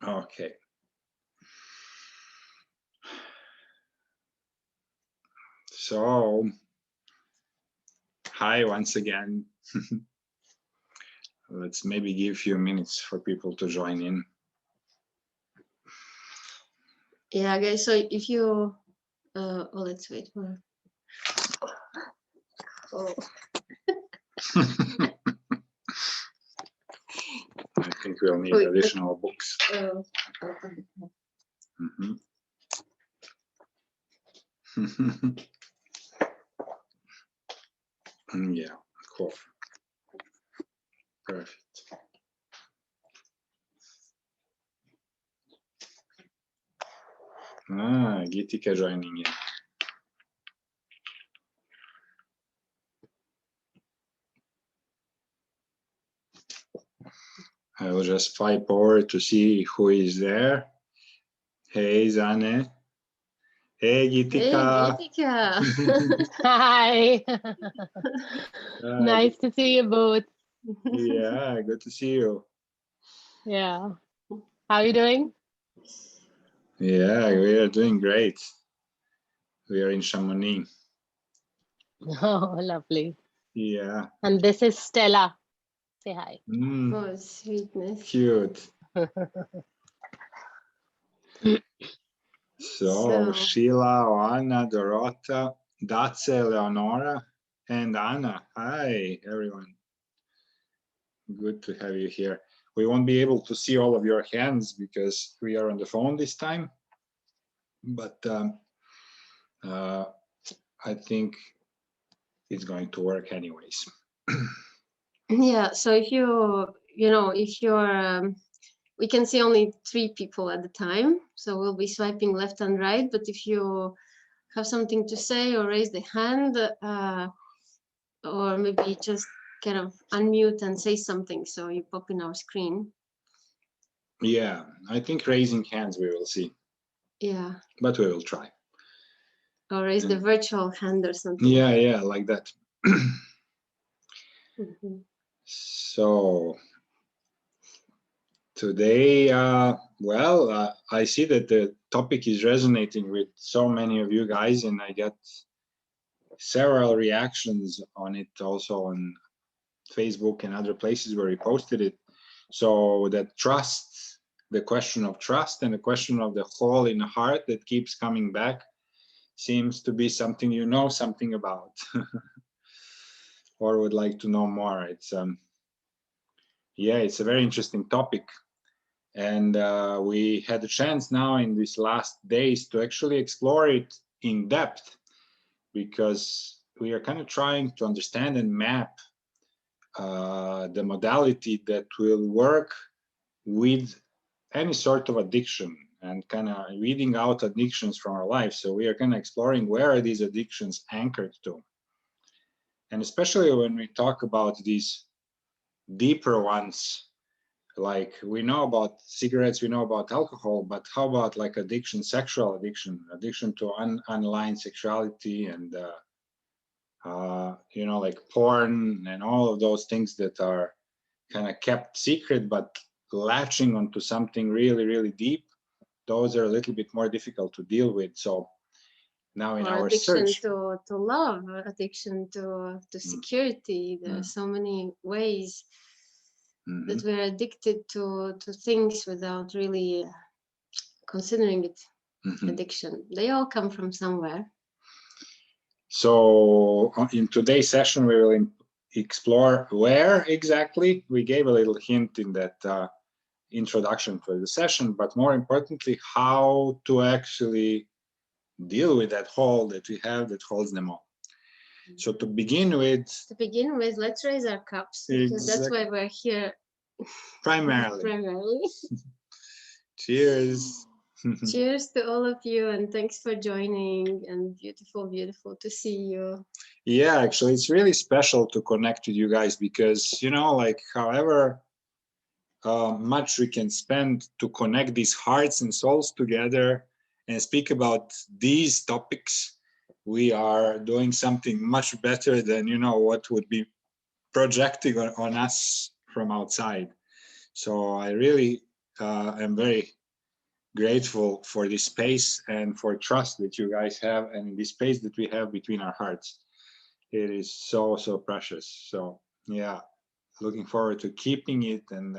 Okay. So, hi once again. Let's maybe give a few minutes for people to join in. Yeah, guys, so if you, let's wait for, oh. I think we'll need additional books. Yeah, cool. Perfect. Gitika joining in. I will just swipe over to see who is there. Hey, Zane. Hey, Gitika. Hey, Gitika. Hi. Nice to see you both. Yeah, good to see you. Yeah. How are you doing? Yeah, we are doing great. We are in Chamonix. Oh, lovely. Yeah. And this is Stella. Say hi. Oh, sweetness. Cute. So, Sheila, Anna, Dorota, Dace, Leonora, and Anna. Hi, everyone. Good to have you here. We won't be able to see all of your hands because we are on the phone this time. But I think it's going to work anyways. Yeah, so if if you're, we can see only 3 people at the time, so we'll be swiping left and right, but if you have something to say or raise the hand, or maybe just kind of unmute and say something so you pop in our screen. Yeah, I think raising hands we will see. Yeah. But we will try. Or raise the virtual hand or something. Yeah, like that. So today, I see that the topic is resonating with so many of you guys, and I get several reactions on it also on Facebook and other places where we posted it. So that trust, the question of trust and the question of the hole in the heart that keeps coming back seems to be something you know something about or would like to know more. It's it's a very interesting topic. And we had a chance now in these last days to actually explore it in depth, because we are kind of trying to understand and map the modality that will work with any sort of addiction and kind of weeding out addictions from our life. So we are kind of exploring where are these addictions anchored to. And especially when we talk about these deeper ones, like we know about cigarettes, we know about alcohol, but how about like addiction, sexual addiction to online sexuality and like porn and all of those things that are kind of kept secret, but latching onto something really, really deep. Those are a little bit more difficult to deal with. So now in our search, to love, addiction to security, there are so many ways that we're addicted to things without really considering it addiction. They all come from somewhere. So in today's session, we will explore where exactly. We gave a little hint in that introduction to the session, but more importantly, how to actually deal with that hole that we have that holds them all. So to begin with, let's raise our cups, because that's why we're here. Primarily. Cheers. Cheers to all of you, and thanks for joining, and beautiful to see you. Yeah, actually it's really special to connect with you guys, because like however much we can spend to connect these hearts and souls together and speak about these topics, we are doing something much better than what would be projecting on us from outside. So I really I'm very grateful for this space and for trust that you guys have, and this space that we have between our hearts. It is so, so precious. So yeah, looking forward to keeping it and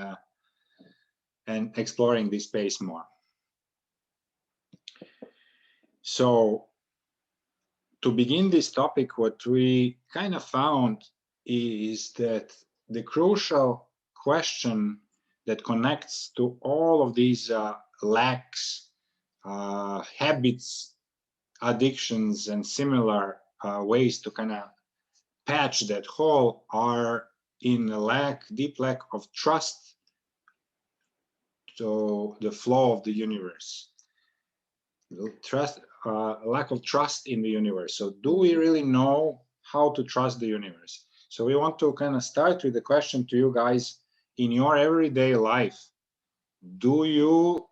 exploring this space more. So to begin this topic, what we kind of found is that the crucial question that connects to all of these lacks, habits, addictions, and similar ways to kind of patch that hole are in a deep lack of trust to the flow of the universe. Lack of trust in the universe. So do we really know how to trust the universe? So we want to kind of start with the question to you guys: in your everyday life, do you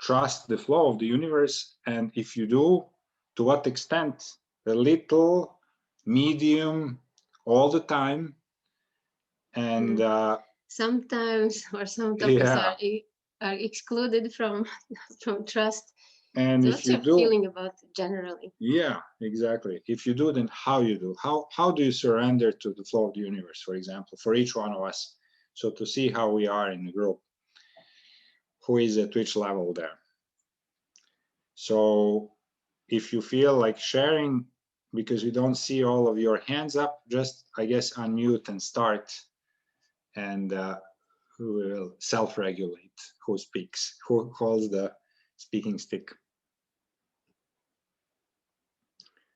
trust the flow of the universe? And if you do, to what extent? A little, medium, all the time? And sometimes, or some topics yeah, are excluded from trust. and So if what's you your do, feeling about it generally? yeah, exactly. If you do, then how you do? How do you surrender to the flow of the universe, for example, for each one of us? So to see how we are in the group, who is at which level there. So if you feel like sharing, because we don't see all of your hands up, just, I guess, unmute and start, and who will self-regulate, who speaks, who holds the speaking stick.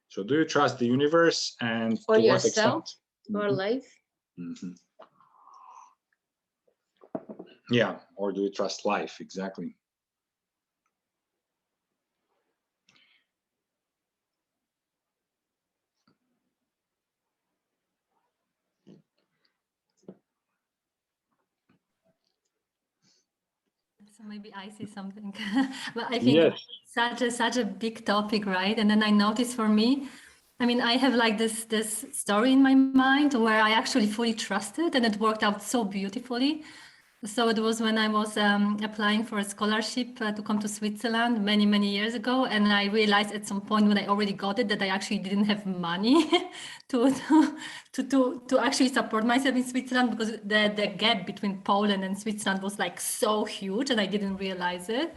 So do you trust the universe, and Or to what yourself, extent? or life? Mm-hmm. Yeah, or do you trust life? Exactly. So maybe I see something, but I think Yes. such a big topic, right? And then I noticed for me, I mean, I have like this story in my mind where I actually fully trusted, and it worked out so beautifully. So it was when I was applying for a scholarship to come to Switzerland many years ago, and I realized at some point when I already got it that I actually didn't have money to actually support myself in Switzerland, because the gap between Poland and Switzerland was like so huge, and I didn't realize it.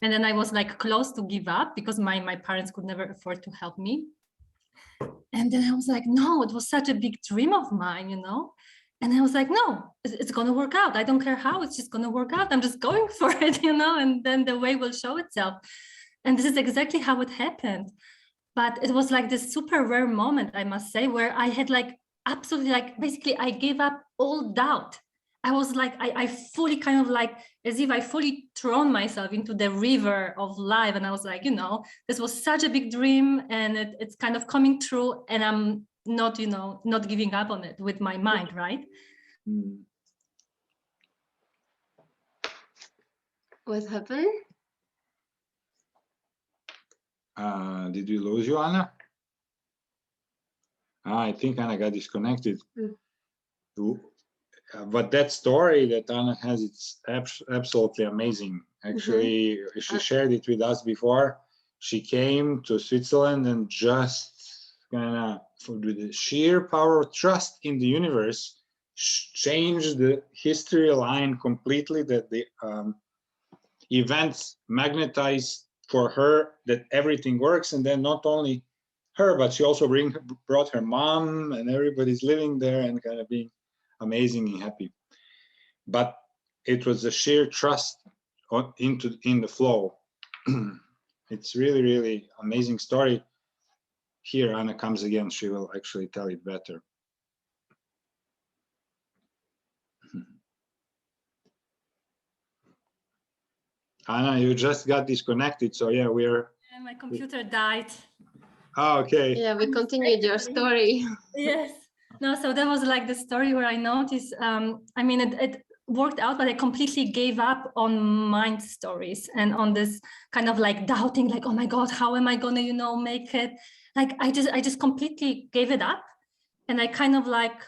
And then I was like close to give up because my parents could never afford to help me. And then I was like, no, it was such a big dream of mine, you know? And I was like, no, it's going to work out. I don't care how, it's just going to work out. I'm just going for it, you know, and then the way will show itself. And this is exactly how it happened. But it was like this super rare moment, I must say, where I had like absolutely, like, basically I gave up all doubt. I was like, I fully kind of like, as if I fully thrown myself into the river of life. And I was like, you know, this was such a big dream, and it's kind of coming true. And I'm not, you know, not giving up on it with my mind, right? What happened? Did we lose you, Anna? I think Anna got disconnected. But that story that Anna has, it's absolutely amazing. Actually, she shared it with us before. She came to Switzerland and just kind of, with the sheer power of trust in the universe, changed the history line completely, that the events magnetized for her, that everything works. And then not only her, but she also brought her mom, and everybody's living there and kind of being amazing and happy. But it was a sheer trust in the flow. It's really amazing story. Here Anna comes again, she will actually tell it better. Anna, you just got disconnected, so yeah, we're... And my computer died. Oh, okay. Yeah, we continued your story. Yes. No, so that was like the story where I noticed, I mean, it worked out, but I completely gave up on mind stories and on this kind of like doubting, like, oh my God, how am I gonna, you know, make it? Like, I just completely gave it up. And I kind of like,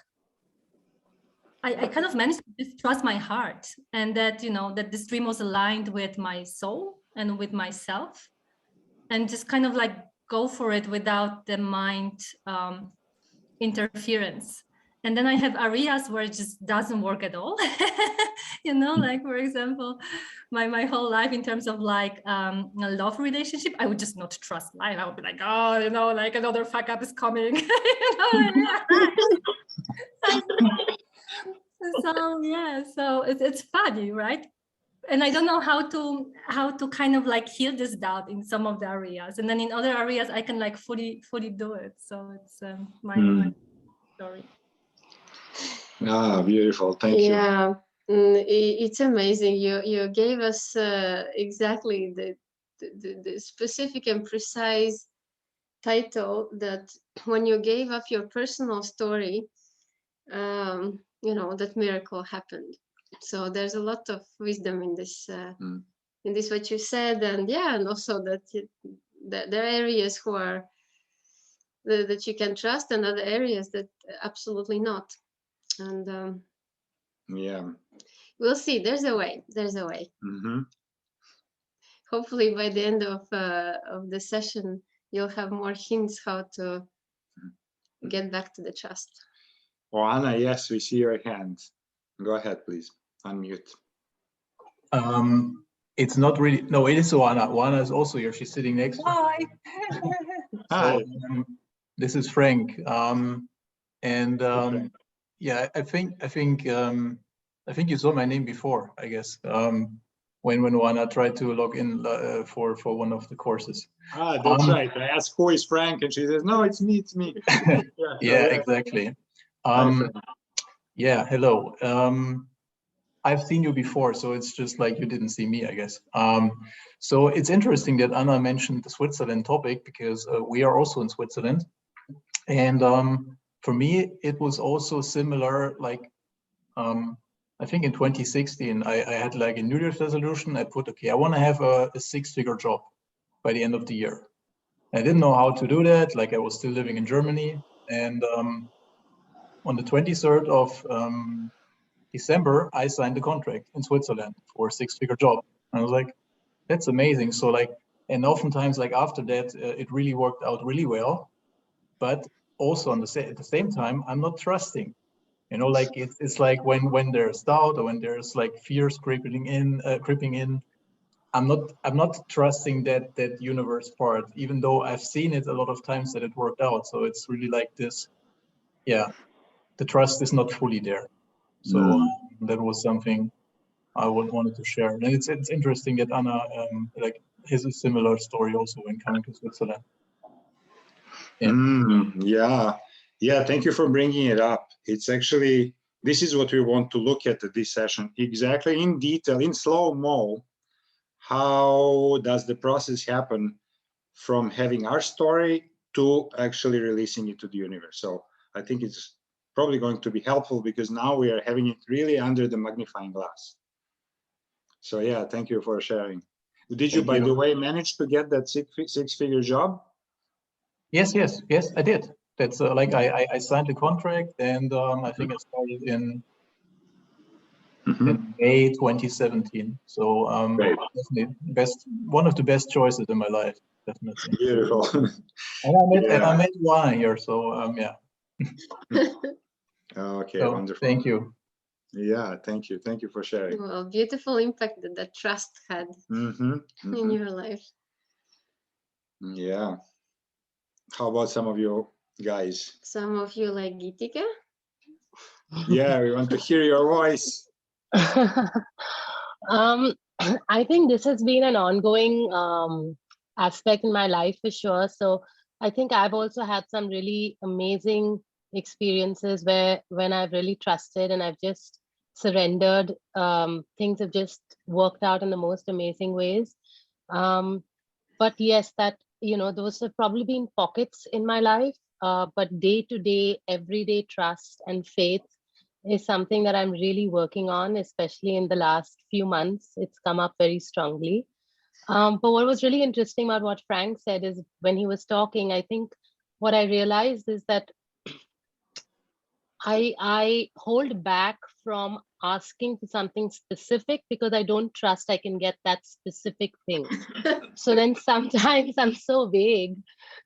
I kind of managed to just trust my heart, and that, you know, that this dream was aligned with my soul and with myself, and just kind of like go for it without the mind interference. And then I have areas where it just doesn't work at all. You know, like, for example, my whole life in terms of like a love relationship, I would just not trust life. I would be like, oh, you know, like another fuck up is coming. You know, so yeah, so it's funny, right? And I don't know how to kind of like heal this doubt in some of the areas, and then in other areas I can like fully do it. So it's my story. Ah, beautiful. Thank you. Yeah, it's amazing. You gave us exactly the specific and precise title that when you gave up your personal story, you know, that miracle happened. So there's a lot of wisdom in this in this what you said, and yeah, and also that that there are areas who are that you can trust, and other areas that absolutely not. And Yeah. we'll see. There's a way. There's a way. Mm-hmm. Hopefully, by the end of the session, you'll have more hints how to get back to the trust. Oh, Anna, yes, we see your hand. Go ahead, please. Unmute. It's not really, no, it is Oana. Oana is also here. She's sitting next to me. Hi. So, this is Frank. Yeah, I think you saw my name before, I guess, when Oana tried to log in for one of the courses. Ah, that's right. I asked who is Frank, and she says, no, it's me, it's me. Yeah, exactly. Hi, Frank. Yeah, hello. I've seen you before, so it's just like you didn't see me, I guess. So it's interesting that Anna mentioned the Switzerland topic, because we are also in Switzerland. And for me, it was also similar, like, I think in 2016, I had like a New Year's resolution. I put, okay, I want to have a 6-figure job by the end of the year. I didn't know how to do that. Like, I was still living in Germany. And on the 23rd of December, I signed a contract in Switzerland for a 6-figure job. And I was like, that's amazing. So like, and oftentimes like after that, it really worked out really well. But also at the same time, I'm not trusting. You know, like it's like when there's doubt or when there's like fears creeping in, I'm not trusting that universe part, even though I've seen it a lot of times that it worked out. So it's really like this, yeah, the trust is not fully there. So that was something I wanted to share. And it's interesting that Anna like has a similar story also when coming to Switzerland. Yeah. Yeah. Thank you for bringing it up. It's actually, this is what we want to look at this session, exactly in detail, in slow-mo. How does the process happen from having our story to actually releasing it to the universe? So I think it's probably going to be helpful, because now we are having it really under the magnifying glass. So yeah, thank you for sharing. Did you, by the way, manage to get that 6-figure job? Yes, I did. That's like I signed the contract, and I think I started in May 2017. So definitely one of the best choices in my life, definitely. Beautiful. And I met Juana here, so yeah. Okay, so, wonderful. Thank you. Yeah, thank you for sharing. Well, beautiful impact that trust had in your life. Yeah. How about some of you guys? Some of you like Gitika? Yeah, we want to hear your voice. I think this has been an ongoing aspect in my life for sure. So I think I've also had some really amazing experiences where when I've really trusted and I've just surrendered, things have just worked out in the most amazing ways. But yes, that, you know, those have probably been pockets in my life, but day-to-day, everyday trust and faith is something that I'm really working on, especially in the last few months. It's come up very strongly. But what was really interesting about what Frank said is when he was talking, I think what I realized is that I hold back from asking for something specific because I don't trust I can get that specific thing. So then sometimes I'm so vague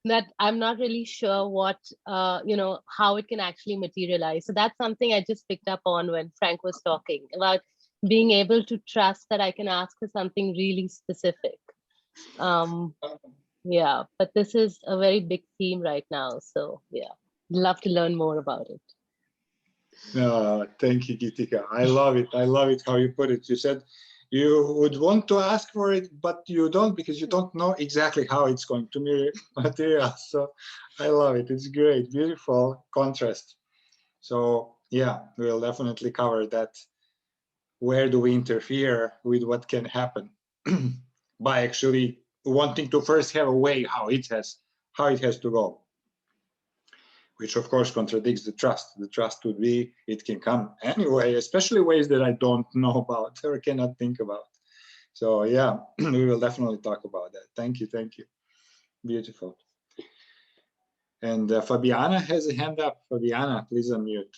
that I'm not really sure what, how it can actually materialize. So that's something I just picked up on when Frank was talking about being able to trust that I can ask for something really specific. Yeah, but this is a very big theme right now. So yeah, love to learn more about it. Thank you, Gitika. I love it. I love it how you put it. You said you would want to ask for it, but you don't because you don't know exactly how it's going to materialize. So I love it. It's great. Beautiful contrast. So yeah, we'll definitely cover that. Where do we interfere with what can happen by actually wanting to first have a way how it has to go, which of course contradicts the trust. The trust would be it can come anyway, especially ways that I don't know about or cannot think about. So yeah, we will definitely talk about that. Thank you, thank you. Beautiful. And Fabiana has a hand up. Fabiana, please unmute.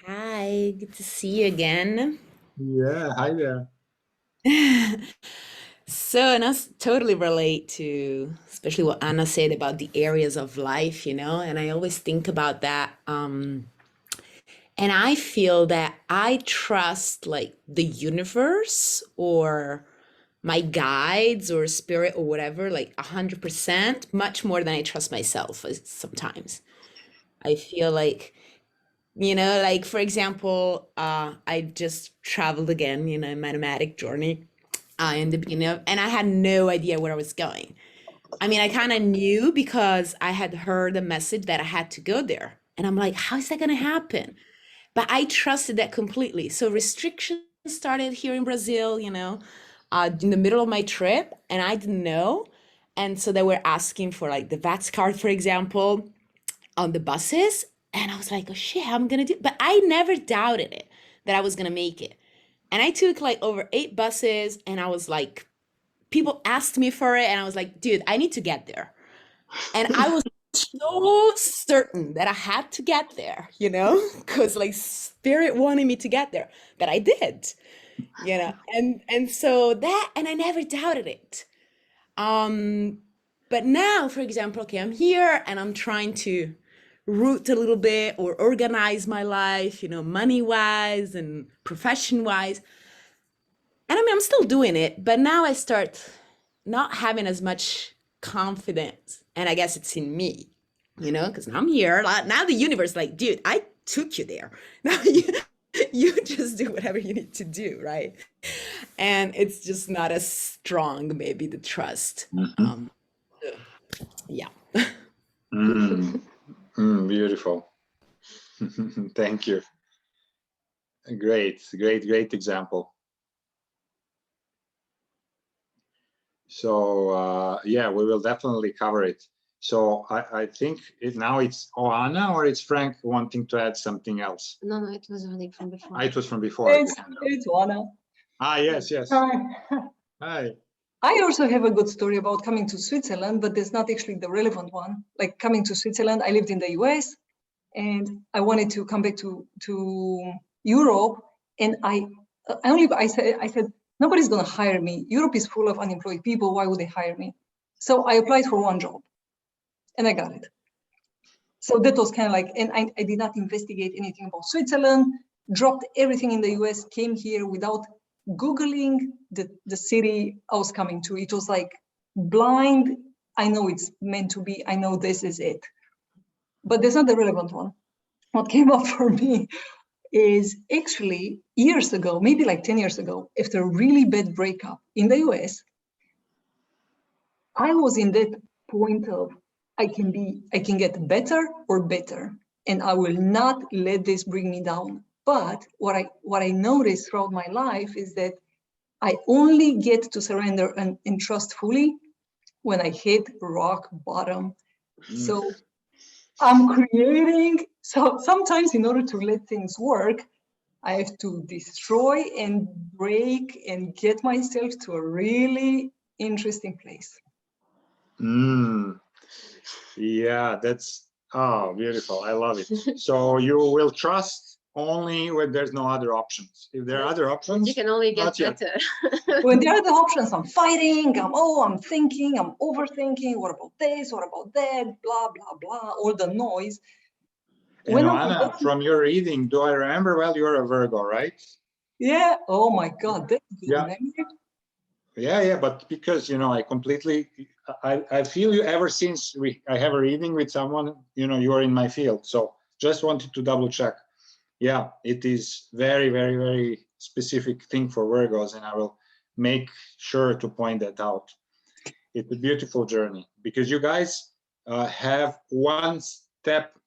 Hi, good to see you again. Yeah, hi there. So, and I totally relate to, especially what Anna said about the areas of life, and I always think about that. And I feel that I trust like the universe or my guides or spirit or whatever, like 100%, much more than I trust myself sometimes. I feel like, like for example, I just traveled again, mathematic journey in the beginning and I had no idea where I was going. I mean, I kind of knew because I had heard a message that I had to go there. And I'm like, how is that going to happen? But I trusted that completely. So restrictions started here in Brazil, in the middle of my trip, and I didn't know. And so they were asking for like the VATS card, for example, on the buses. And I was like, oh shit, how am I going to do? But I never doubted it that I was going to make it. And I took like over 8 buses and I was like, people asked me for it and I was like, dude, I need to get there. And I was so certain that I had to get there, because like spirit wanted me to get there, that I did, and so that, and I never doubted it. But now, for example, okay, I'm here and I'm trying to root a little bit or organize my life, money wise and profession wise. And I mean, I'm still doing it, but now I start not having as much confidence. And I guess it's in me, because now I'm here. Now the universe, like, dude, I took you there. Now you just do whatever you need to do, right? And it's just not as strong, maybe, the trust. Yeah. Beautiful. Thank you. Great example. So yeah, we will definitely cover it. So I think now it's Anna or it's Frank wanting to add something else. No, it was already from before. It was from before. It's Anna. Yes. Hi. Hi. I also have a good story about coming to Switzerland, but there's not actually the relevant one. Like coming to Switzerland, I lived in the US and I wanted to come back to Europe. And I said, nobody's going to hire me. Europe is full of unemployed people. Why would they hire me? So I applied for one job and I got it. So that was kind of like, and I did not investigate anything about Switzerland, dropped everything in the US, came here without Googling the city I was coming to. It was like blind. I know it's meant to be. I know this is it. But that's not the relevant one. What came up for me is actually years ago, maybe like 10 years ago, after a really bad breakup in the US, I was in that point of I can get better or better, and I will not let this bring me down. But what I noticed throughout my life is that I only get to surrender and trust fully when I hit rock bottom. So I'm creating. So sometimes in order to let things work, I have to destroy and break and get myself to a really interesting place. Yeah, Oh, beautiful. I love it. So you will trust only when there's no other options. If there are other options, You can only get not yet. better. When there are the options, I'm fighting, I'm thinking, I'm overthinking, what about this, what about that, blah, blah, blah, all the noise. You When know, I'm Anna, from your reading, do I remember well, you're a Virgo, right? yeah, oh my God, that's good Yeah. memory. Yeah, but because, you know, I feel you ever since I have a reading with someone, you know, you're in my field. So just wanted to double check. Yeah, it is very, very, very specific thing for Virgos, and I will make sure to point that out. It's a beautiful journey because you guys have one step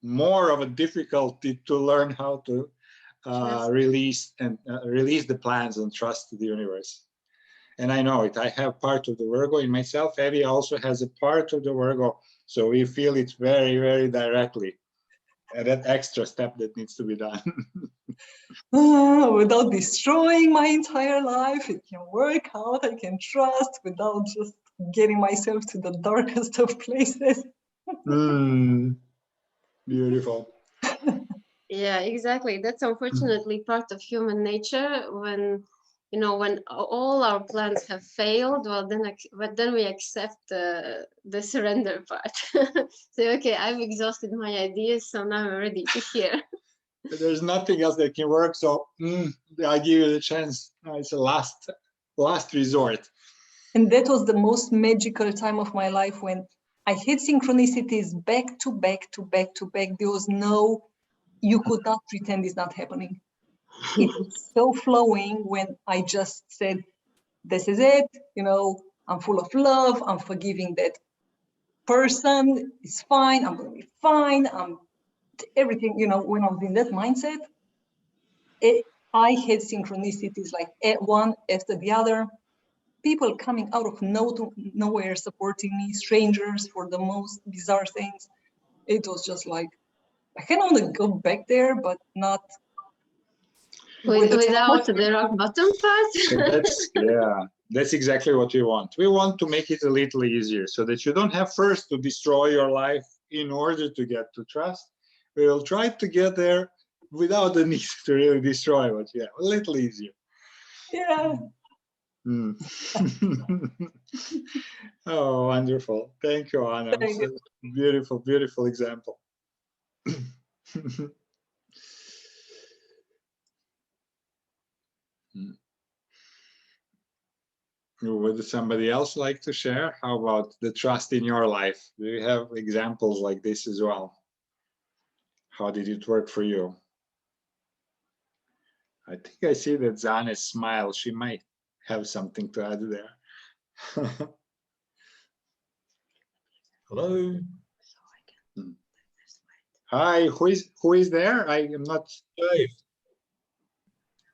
more of a difficulty to learn how to release the plans and trust the universe. And I know it. I have part of the Virgo in myself. Evie also has a part of the Virgo. So we feel it very, very directly. And that extra step that needs to be done. Without destroying my entire life, it can work out. I can trust without just getting myself to the darkest of places. Beautiful. Yeah, exactly. That's unfortunately part of human nature. When, you know, when all our plans have failed, well, then we accept the surrender part. Say, okay, I've exhausted my ideas, so now I'm ready to hear. There's nothing else that can work, so I give you the chance. It's a last resort. And that was the most magical time of my life when I hit synchronicities back to back to back to back. There was no, you could not pretend it's not happening. It was so flowing when I just said, this is it, you know, I'm full of love, I'm forgiving that person, it's fine, I'm gonna be fine, I'm everything, you know, when I was in that mindset, I had synchronicities like one after the other, people coming out of nowhere supporting me, strangers for the most bizarre things. It was just like, I can only go back there, but not without the rock bottom part. That's exactly what we want. We want to make it a little easier so that you don't have first to destroy your life in order to get to trust. We will try to get there without the need to really destroy it. Yeah, a little easier. Yeah. Oh, wonderful. Thank you, Anna. Thank you. Beautiful, beautiful example. Would somebody else like to share? How about the trust in your life? Do you have examples like this as well? How did it work for you? I think I see that Zana's smile. She might have something to add there. Hello. Hi, who is there? I am not. Dave.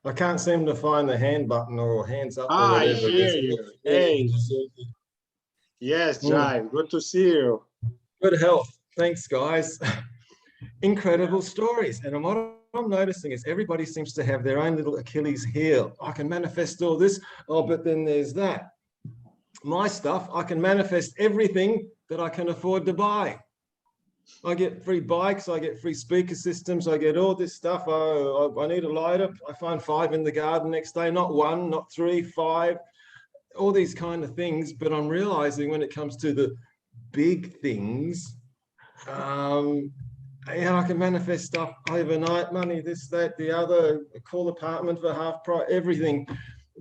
I can't seem to find the hand button or hands up or I whatever. hear you. Hey. Yes, Jai. Good to see you. Good health. Thanks, guys. Incredible stories. And what I'm noticing is everybody seems to have their own little Achilles heel. I can manifest all this. Oh, but then there's that. My stuff, I can manifest everything that I can afford to buy. I get free bikes, I get free speaker systems, I get all this stuff. Oh, I need a lighter. I find 5 in the garden next day, not 1, not 3, 5, all these kind of things. But I'm realizing when it comes to the big things, I can manifest stuff overnight, money, this, that, the other, a cool apartment for half price, everything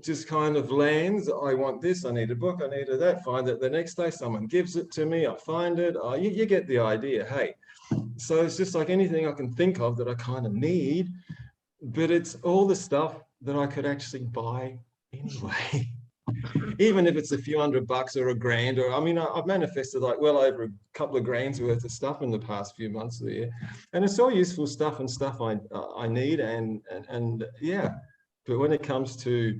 just kind of lands. I want this, I need a book, I need that, find it the next day, someone gives it to me, I find it. You get the idea, hey. So it's just like anything I can think of that I kind of need, but it's all the stuff that I could actually buy anyway. Even if it's a few $100 or $1,000, or I mean, I've manifested like well over a couple of grand's worth of stuff in the past few months of the year, and it's all useful stuff and stuff I need, and yeah. But when it comes to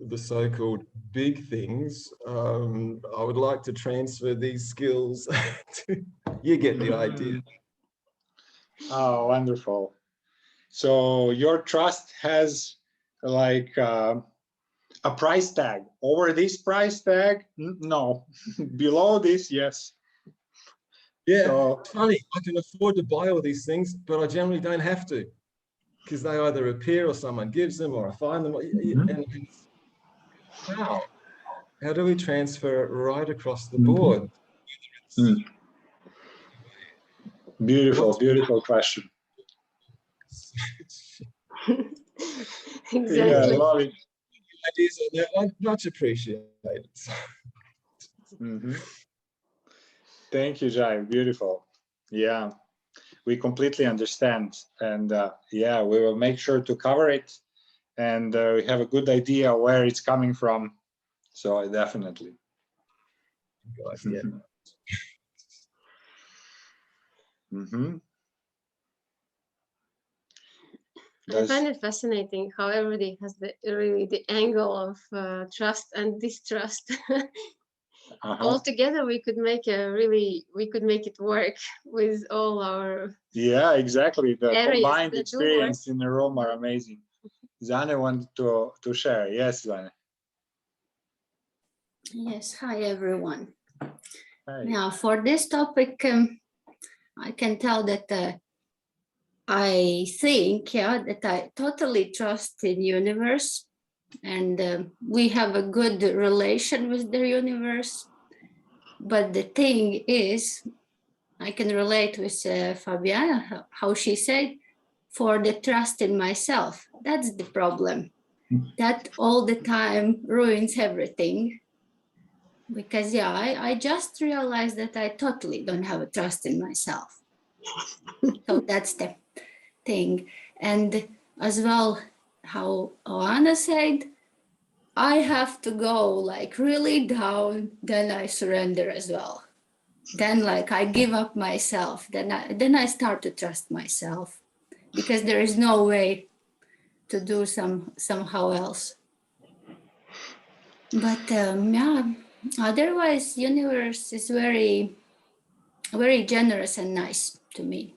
the so-called big things, I would like to transfer these skills to, you get the idea. Oh, wonderful. So your trust has like a price tag. Over this price tag, no. Below this, yes. Yeah, So, it's funny. I can afford to buy all these things, but I generally don't have to, because they either appear or someone gives them or I find them. And how do we transfer it right across the board? Beautiful, beautiful question. Exactly. Yeah, love it. Ideas on that one, much appreciated. Thank you, Jai. Beautiful. Yeah, we completely understand. And yeah, we will make sure to cover it. And we have a good idea where it's coming from. So definitely. Guys, yeah. I find it fascinating how everybody has really the angle of trust and distrust. All together, we could make it work with all our. Yeah, exactly. The combined experience in the room are amazing. Zane wanted to share. Yes, Zane. Yes, hi everyone. Hi. Now for this topic, I can tell that I think, that I totally trust in universe, and we have a good relation with the universe. But the thing is, I can relate with Fabiana, how she said, for the trust in myself. That's the problem. That all the time ruins everything. Because I just realized that I totally don't have a trust in myself. So that's the thing. And as well, how Oana said, I have to go like really down, then I surrender as well. Then like I give up myself, then I start to trust myself, because there is no way to do somehow else. But yeah, otherwise universe is very, very generous and nice to me.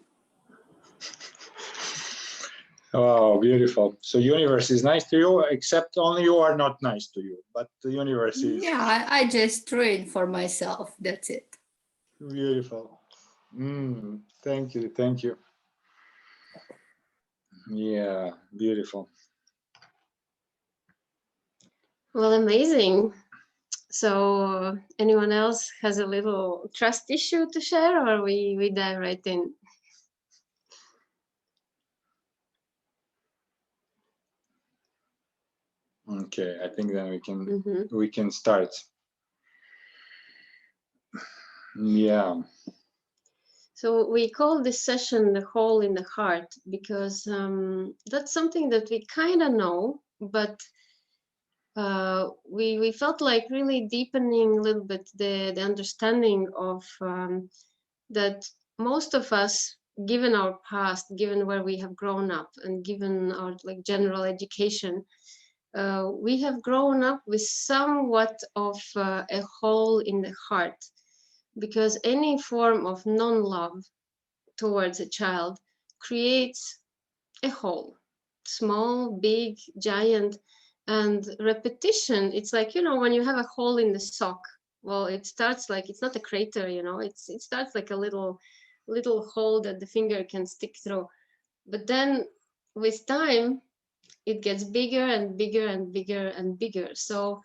Oh, beautiful. So universe is nice to you, except only you are not nice to you, but the universe is. Yeah, I just train for myself. That's it. Beautiful. Thank you. Thank you. Yeah, beautiful. Well, amazing. So anyone else has a little trust issue to share, or we dive right in? Okay, I think then we can start. Yeah. So we call this session the hole in the heart, because that's something that we kind of know, but we felt like really deepening a little bit the understanding of that most of us, given our past, given where we have grown up, and given our like general education, we have grown up with somewhat of a hole in the heart, because any form of non-love towards a child creates a hole, small, big, giant. And repetition, it's like, when you have a hole in the sock, well, it starts like, it's not a crater, it starts like a little hole that the finger can stick through. But then with time, it gets bigger and bigger and bigger and bigger. So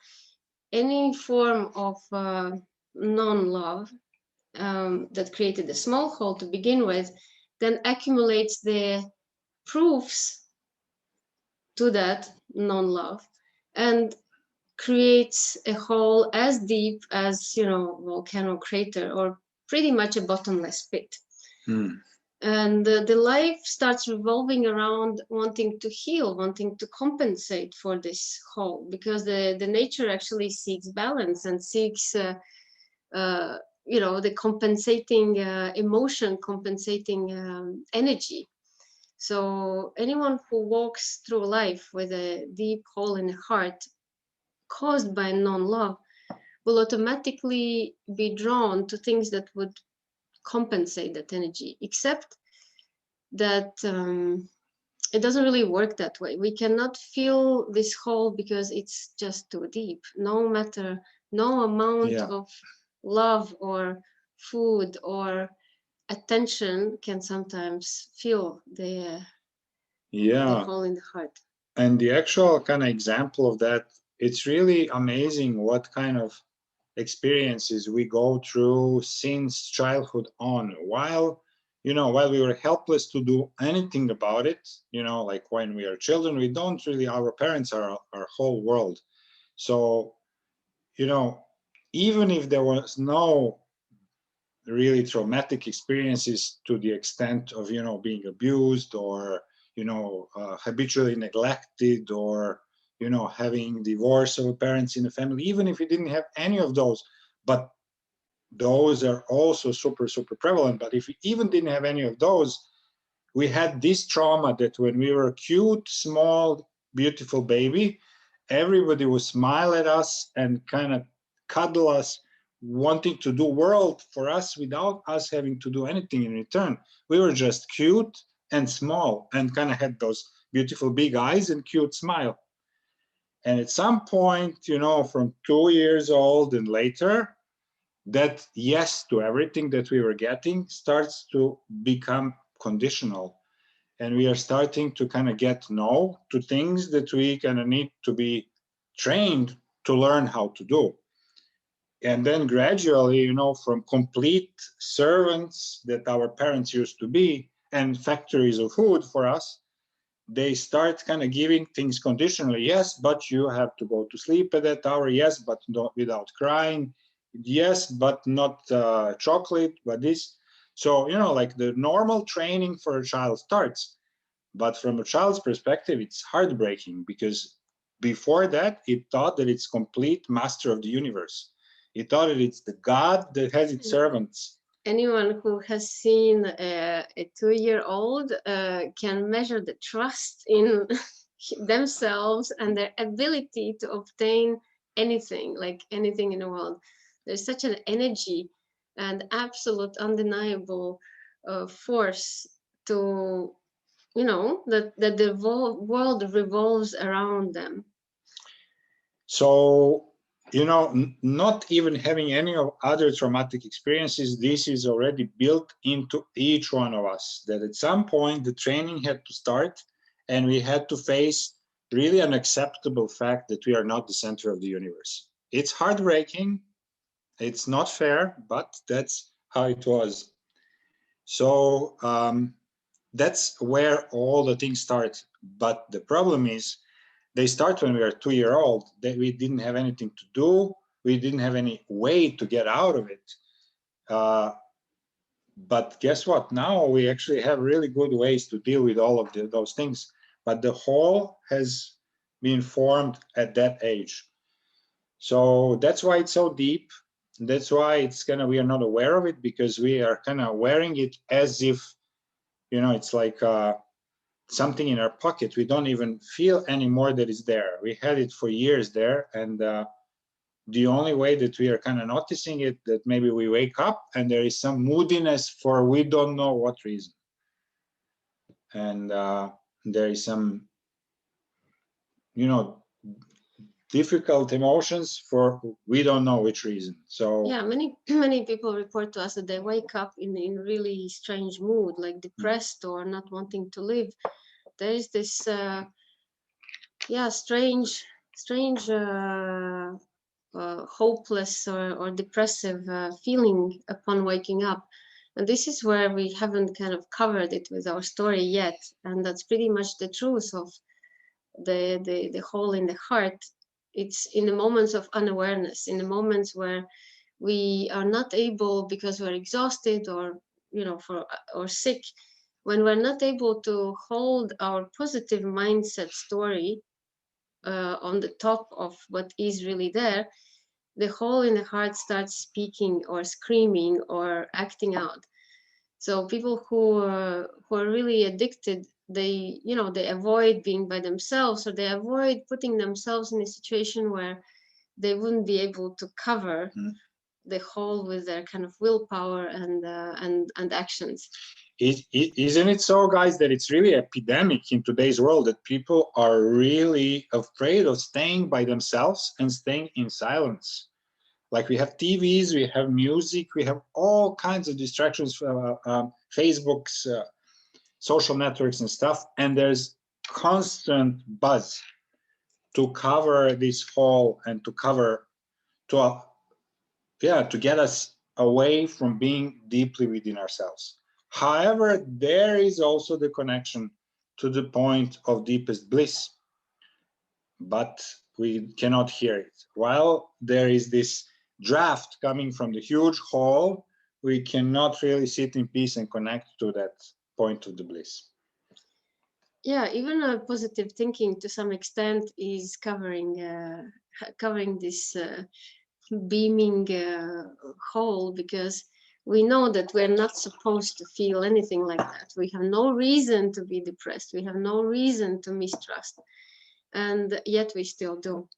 any form of non-love that created a small hole to begin with, then accumulates the proofs to that non-love and creates a hole as deep as, volcano crater, or pretty much a bottomless pit. And the life starts revolving around wanting to heal, wanting to compensate for this hole, because the nature actually seeks balance and seeks the compensating emotion, compensating energy. So anyone who walks through life with a deep hole in the heart caused by non-love will automatically be drawn to things that would compensate that energy, except that it doesn't really work that way. We cannot fill this hole because it's just too deep. No amount of love or food or attention can sometimes feel the hole in the heart. And the actual kind of example of that, it's really amazing what kind of experiences we go through since childhood on, while we were helpless to do anything about it. Like when we are children, we don't really, our parents are our whole world. So even if there was no really traumatic experiences to the extent of being abused or habitually neglected, or having divorce of parents in the family, even if you didn't have any of those, but those are also super prevalent. But if we even didn't have any of those, we had this trauma that when we were a cute, small, beautiful baby, everybody would smile at us and kind of cuddle us, wanting to do world for us without us having to do anything in return. We were just cute and small and kind of had those beautiful big eyes and cute smile. And at some point, from 2 years old and later, that yes to everything that we were getting starts to become conditional. And we are starting to kind of get no to things that we kind of need to be trained to learn how to do. And then gradually, from complete servants that our parents used to be and factories of food for us, they start kind of giving things conditionally. Yes, but you have to go to sleep at that hour. Yes, but not without crying. Yes, but not chocolate, but this. So, like the normal training for a child starts. But from a child's perspective, it's heartbreaking, because before that, it thought that it's complete master of the universe. It thought that it's the God that has its servants. Anyone who has seen a 2-year-old can measure the trust in themselves and their ability to obtain anything, like anything in the world. There's such an energy and absolute undeniable force to, that the world revolves around them. So, not even having any of other traumatic experiences, this is already built into each one of us, that at some point the training had to start, and we had to face really an acceptable fact that we are not the center of the universe. It's heartbreaking, it's not fair, but that's how it was. So that's where all the things start. But the problem is, they start when we are 2-year-old. That we didn't have anything to do. We didn't have any way to get out of it. But guess what? Now we actually have really good ways to deal with all of those things. But the whole has been formed at that age. So that's why it's so deep. That's why we are not aware of it, because we are kind of wearing it as if, it's like something in our pocket. We don't even feel anymore that it's there. We had it for years there, and the only way that we are kind of noticing it, that maybe we wake up and there is some moodiness for we don't know what reason, and there is some difficult emotions for we don't know which reason. So yeah, many people report to us that they wake up in really strange mood, like depressed or not wanting to live. There is this strange hopeless or depressive feeling upon waking up. And this is where we haven't kind of covered it with our story yet, and that's pretty much the truth of the hole in the heart. It's in the moments of unawareness, in the moments where we are not able, because we're exhausted or or sick, when we're not able to hold our positive mindset story on the top of what is really there, the hole in the heart starts speaking or screaming or acting out. So people who are really addicted, they avoid being by themselves, or they avoid putting themselves in a situation where they wouldn't be able to cover the hole with their kind of willpower and actions. Isn't it so, guys, that it's really epidemic in today's world that people are really afraid of staying by themselves and staying in silence? Like we have TVs, we have music, we have all kinds of distractions, Facebook's, social networks and stuff, and there's constant buzz to cover this hole and to cover, to get us away from being deeply within ourselves. However, there is also the connection to the point of deepest bliss, but we cannot hear it. While there is this draft coming from the huge hall, we cannot really sit in peace and connect to that point of the bliss. Yeah, even positive thinking to some extent is covering this beaming hole, because we know that we're not supposed to feel anything like that. We have no reason to be depressed. We have no reason to mistrust, and yet we still do.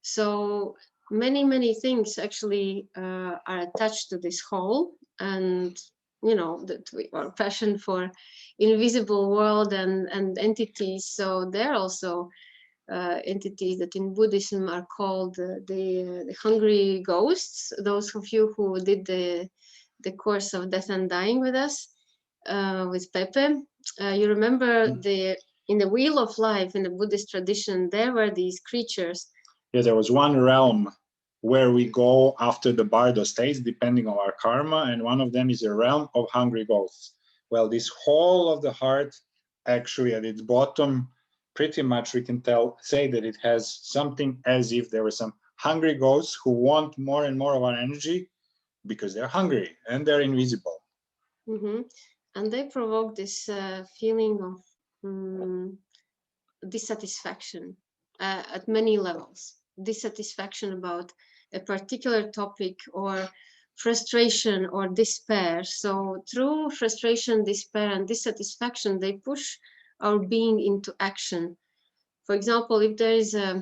So many things actually are attached to this hole, and you know that our passion for invisible world and entities. So they're also entities that in Buddhism are called the hungry ghosts. Those of you who did the course of Death and Dying with us, with Pepe, you remember in the Wheel of Life in the Buddhist tradition, there were these creatures. Yeah, there was one realm where we go after the bardo states, depending on our karma, and one of them is a realm of hungry ghosts. Well, this whole of the heart, actually at its bottom, pretty much we can say that it has something as if there were some hungry ghosts who want more and more of our energy because they're hungry and they're invisible. Mm-hmm. And they provoke this feeling of dissatisfaction at many levels. Dissatisfaction about a particular topic, or frustration or despair. So through frustration, despair, and dissatisfaction, they push our being into action. For example, if there is a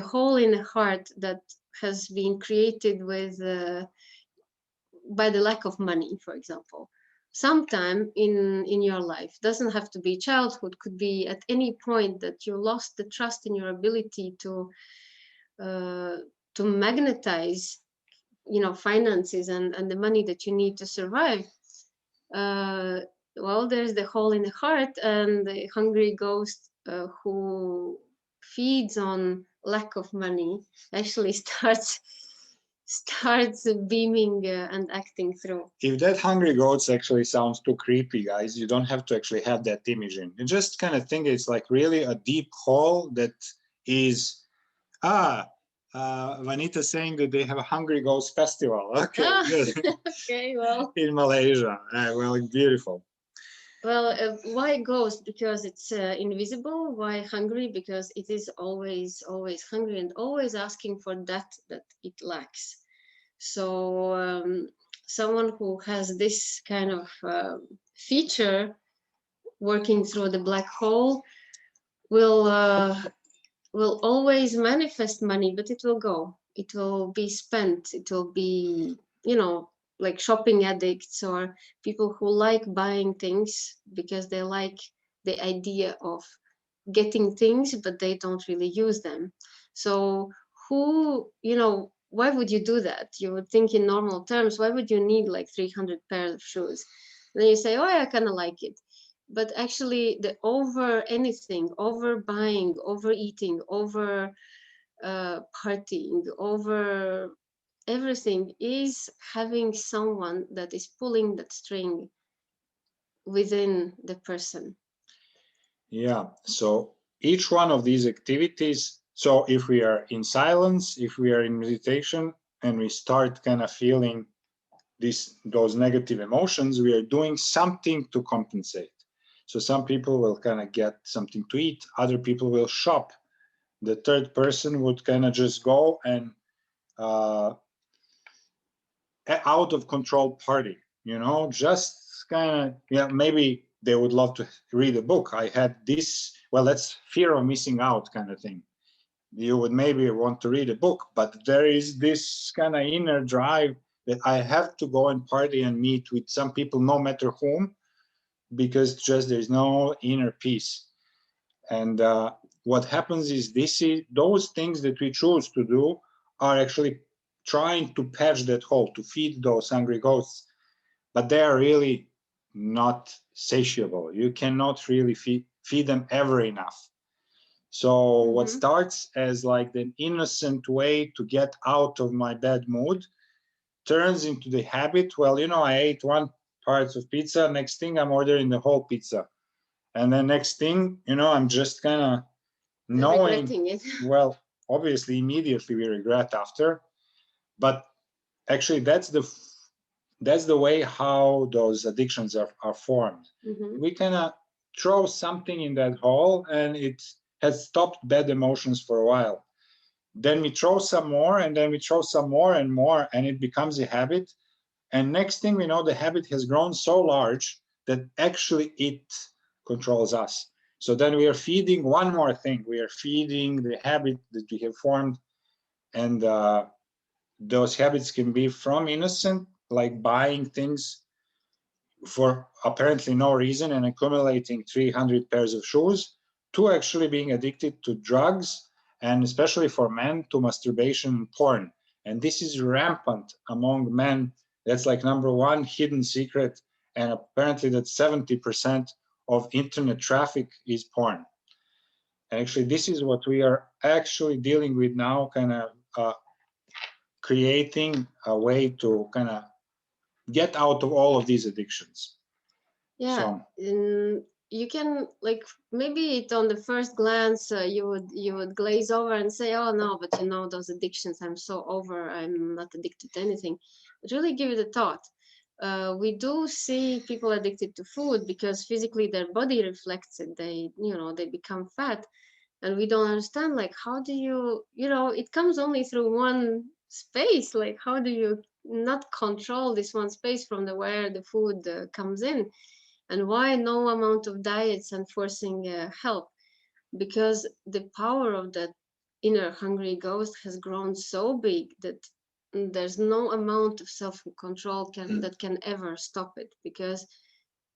hole in the heart that has been created with by the lack of money, for example, sometime in your life, doesn't have to be childhood, could be at any point that you lost the trust in your ability to magnetize, finances and the money that you need to survive. Well, there's the hole in the heart, and the hungry ghost who feeds on lack of money actually starts beaming and acting through. If that hungry ghost actually sounds too creepy, guys, you don't have to actually have that image in. You just kind of think it's like really a deep hole that is, Vanita saying that they have a hungry ghost festival. Okay, good. Okay, well. In Malaysia. Well, beautiful. Well, why ghost? Because it's invisible. Why hungry? Because it is always hungry and always asking for that it lacks. So someone who has this kind of feature working through the black hole will always manifest money, but it will go. It will be spent. It will be, like shopping addicts or people who like buying things because they like the idea of getting things, but they don't really use them. So why would you do that? You would think in normal terms, why would you need like 300 pairs of shoes? Then you say, oh, I kind of like it. But actually the over buying, overeating, over partying, over everything is having someone that is pulling that string within the person. Yeah, so each one of these activities, so if we are in silence, if we are in meditation, and we start kind of feeling those negative emotions, we are doing something to compensate. So some people will kind of get something to eat, other people will shop. The third person would kind of just go and out of control party, just kind of, maybe they would love to read a book. I had this, well, that's fear of missing out kind of thing. You would maybe want to read a book, but there is this kind of inner drive that I have to go and party and meet with some people, no matter whom, because just there's no inner peace. And what happens is those things that we choose to do are actually trying to patch that hole, to feed those hungry ghosts, but they are really not satiable. You cannot really feed them ever enough. So what starts as like an innocent way to get out of my bad mood turns into the habit. Well, you know, I ate one part of pizza, next thing I'm ordering the whole pizza. And then next thing, you know, I'm just kind of knowing, regretting it. well, obviously immediately we regret after, but actually that's the way how those addictions are formed. We kind of throw something in that hole and it has stopped bad emotions for a while. Then we throw some more, and then we throw some more and more, and it becomes a habit. And next thing we know, the habit has grown so large that actually it controls us. So then we are feeding one more thing. We are feeding the habit that we have formed. And those habits can be from innocent, like buying things for apparently no reason and accumulating 300 pairs of shoes, to actually being addicted to drugs, and especially for men, to masturbation and porn. And this is rampant among men. That's like #1 hidden secret. And apparently that 70% of internet traffic is porn. And actually, this is what we are actually dealing with now, kind of creating a way to kind of get out of all of these addictions. Yeah, So, you can, like, maybe it on the first glance you would glaze over and say, oh no, but you know, those addictions, I'm so over, I'm not addicted to anything. But really give it a thought. We do see people addicted to food because physically their body reflects it. They, you know, they become fat, and we don't understand, like, how do you, you know, it comes only through one space. Like, how do you not control this one space from the where the food comes in? And why no amount of diets and forcing help? Because the power of that inner hungry ghost has grown so big that there's no amount of self-control that can ever stop it, because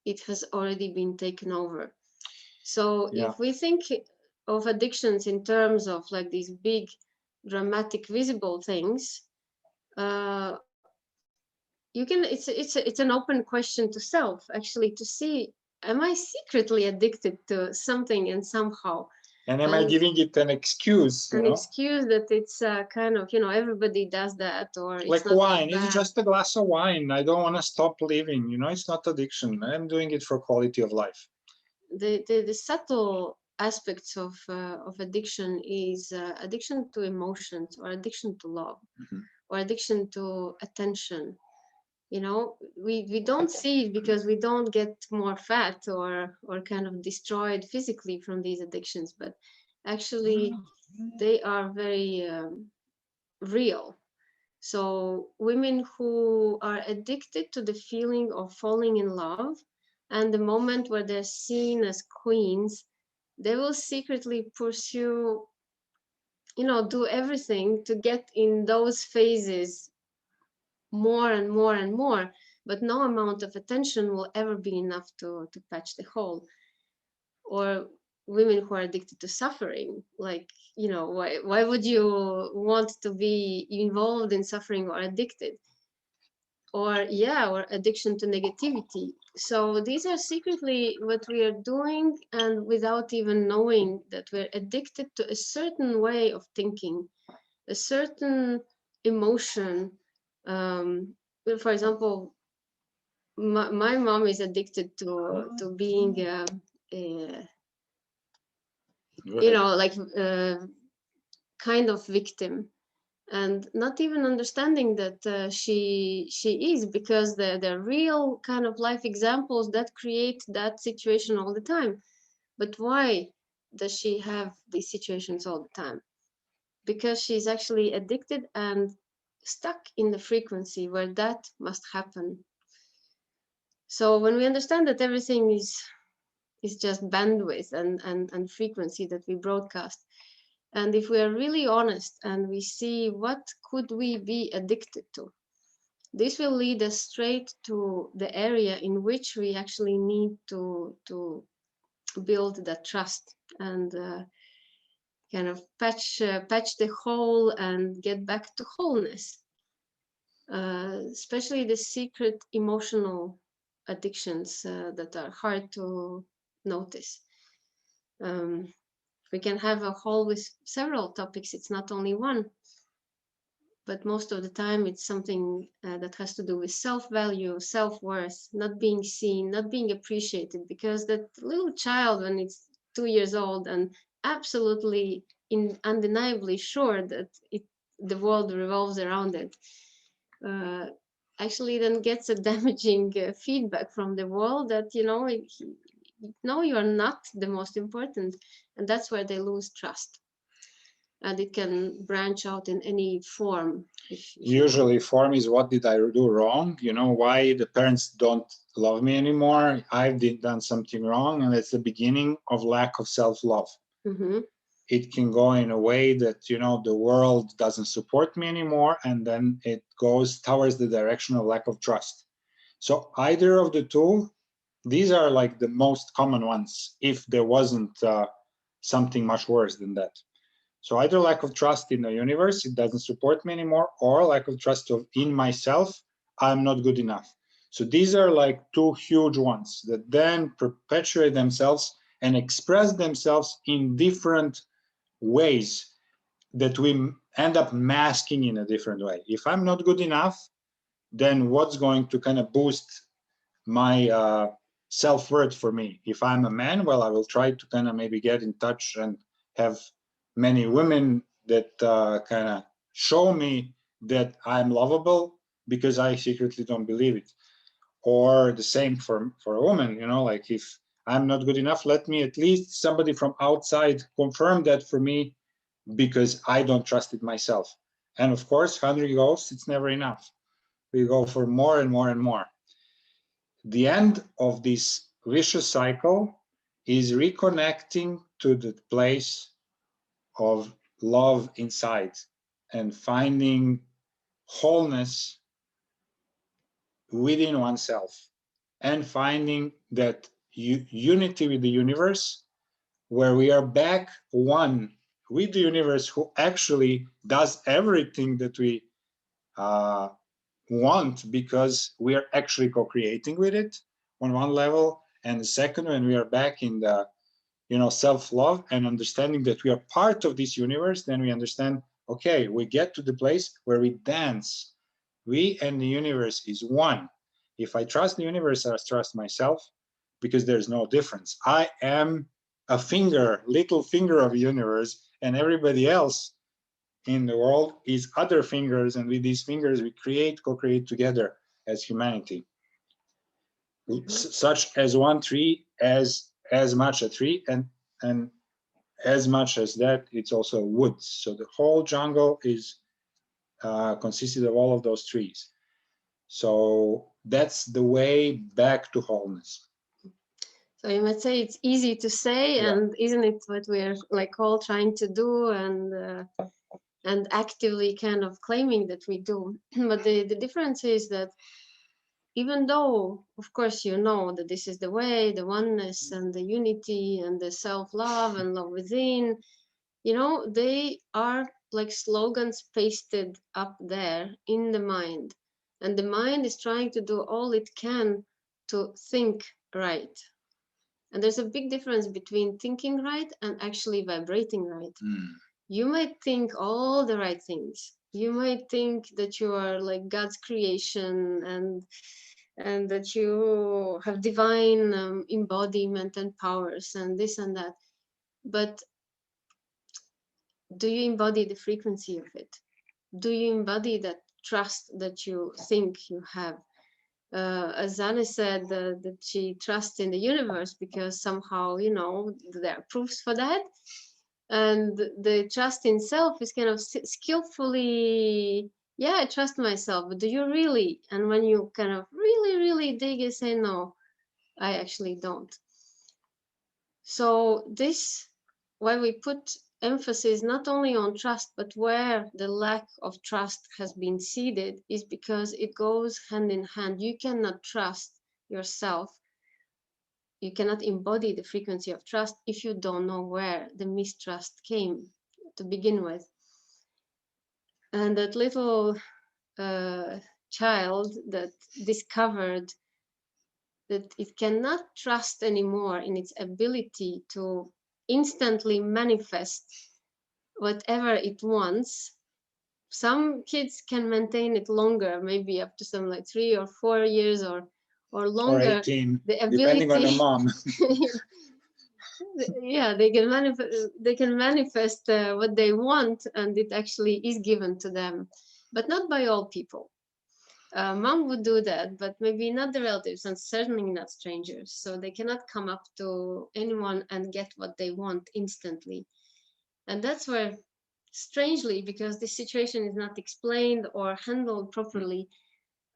it has already been taken over. So if we think of addictions in terms of like these big, dramatic, visible things, you can, it's an open question to self, actually, to see, am I secretly addicted to something and somehow? And am I giving it an excuse? An excuse that it's kind of, you know, everybody does that, or it's like not wine. that It's just a glass of wine. I don't want to stop living. You know, it's not addiction. I'm doing it for quality of life. The subtle aspects of addiction is addiction to emotions, or addiction to love, or addiction to attention. You know, we don't see it because we don't get more fat or kind of destroyed physically from these addictions, but actually they are very real. So women who are addicted to the feeling of falling in love, and the moment where they're seen as queens, they will secretly pursue, you know, do everything to get in those phases more and more and more, but no amount of attention will ever be enough to patch the hole. Or women who are addicted to suffering, like, you know, why would you want to be involved in suffering or addicted? Or or addiction to negativity. So these are secretly what we are doing, and without even knowing that we're addicted to a certain way of thinking, a certain emotion. For example, my mom is addicted to being you know, like kind of victim, and not even understanding that she is, because they're real kind of life examples that create that situation all the time. But why does she have these situations all the time? Because she's actually addicted and stuck in the frequency where that must happen. So when we understand that everything is just bandwidth and frequency that we broadcast, and if we are really honest and we see what could we be addicted to, this will lead us straight to the area in which we actually need to build that trust and kind of patch the hole and get back to wholeness. especially the secret emotional addictions that are hard to notice. We can have a hall with several topics. It's not only one, but most of the time it's something that has to do with self-value, self-worth, not being seen, not being appreciated, because that little child, when it's 2 years old and absolutely undeniably sure that the world revolves around it, actually then gets a damaging feedback from the world that, no, you are not the most important. And that's where they lose trust. And it can branch out in any form. Usually form is, what did I do wrong? Why the parents don't love me anymore? I've done something wrong. And it's the beginning of lack of self-love. Mm-hmm. It can go in a way that, the world doesn't support me anymore. And then it goes towards the direction of lack of trust. So either of the two, these are like the most common ones, if there wasn't something much worse than that. So either lack of trust in the universe, it doesn't support me anymore, or lack of trust in myself, I'm not good enough. So these are like two huge ones that then perpetuate themselves and express themselves in different ways that we end up masking in a different way. If I'm not good enough, then what's going to kind of boost my self-worth for me? If I'm a man, well, I will try to kind of maybe get in touch and have many women that kind of show me that I'm lovable, because I secretly don't believe it. Or the same for a woman, like if I'm not good enough, let me at least somebody from outside confirm that for me, because I don't trust it myself. And of course, 100 goals, it's never enough. We go for more and more and more. The end of this vicious cycle is reconnecting to the place of love inside and finding wholeness within oneself, and finding that unity with the universe, where we are back one with the universe, who actually does everything that we want, because we are actually co-creating with it on one level. And the second, when we are back in the self-love and understanding that we are part of this universe, then we understand, okay, we get to the place where we dance. We and the universe is one. If I trust the universe, I trust myself, because there's no difference. I am a little finger of the universe, and everybody else in the world is other fingers, and with these fingers we co-create together as humanity. Such as one tree, as much a tree, and as much as that, it's also woods. So the whole jungle is consisted of all of those trees. So that's the way back to wholeness. So you might say it's easy to say, Yeah. and isn't it what we're like all trying to do, and actively kind of claiming that we do. But the difference is that even though, of course, that this is the way, the oneness and the unity and the self-love and love within, they are like slogans pasted up there in the mind. And the mind is trying to do all it can to think right. And there's a big difference between thinking right and actually vibrating right. You might think all the right things. You might think that you are like God's creation, and that you have divine embodiment and powers and this and that. But do you embody the frequency of it? Do you embody that trust that you think you have? As Anna said, that she trusts in the universe because somehow, there are proofs for that. And the trust in self is kind of skillfully, yeah, I trust myself, but do you really? And when you kind of really, really dig, you say, no, I actually don't. So this, why we put emphasis not only on trust, but where the lack of trust has been seeded, is because it goes hand in hand. You cannot trust yourself. You cannot embody the frequency of trust if you don't know where the mistrust came to begin with. And that little child that discovered that it cannot trust anymore in its ability to instantly manifest whatever it wants. Some kids can maintain it longer, maybe up to some like 3 or 4 years or longer. Or 18, the ability, depending on the mom. Yeah, they can manifest what they want, and it actually is given to them, but not by all people. Mom would do that, but maybe not the relatives, and certainly not strangers. So they cannot come up to anyone and get what they want instantly. And that's where, strangely, because this situation is not explained or handled properly,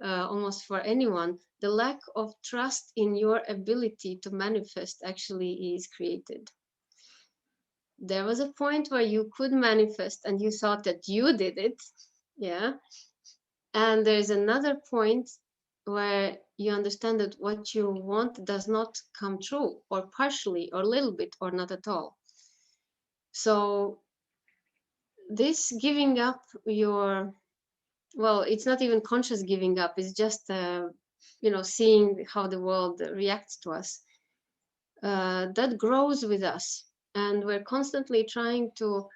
almost for anyone, the lack of trust in your ability to manifest actually is created. There was a point where you could manifest and you thought that you did it, yeah. And there's another point where you understand that what you want does not come true, or partially, or a little bit, or not at all. So this giving up your, well, it's not even conscious giving up, it's just seeing how the world reacts to us, that grows with us, and we're constantly trying to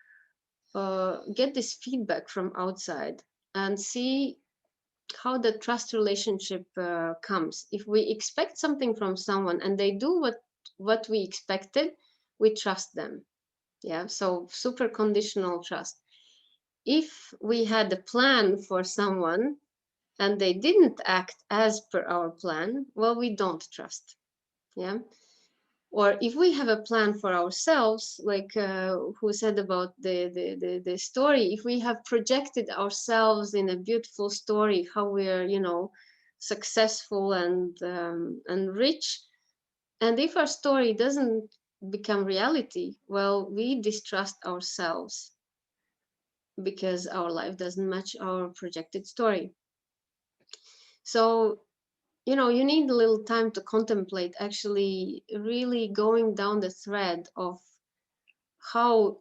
get this feedback from outside and see how the trust relationship comes. If we expect something from someone and they do what we expected, we trust them. Yeah, so super conditional trust. If we had a plan for someone and they didn't act as per our plan, well, we don't trust. Yeah. Or if we have a plan for ourselves, like who said about the story, if we have projected ourselves in a beautiful story, how we're, successful and rich, and if our story doesn't become reality, well, we distrust ourselves because our life doesn't match our projected story. So, you need a little time to contemplate, actually really going down the thread of how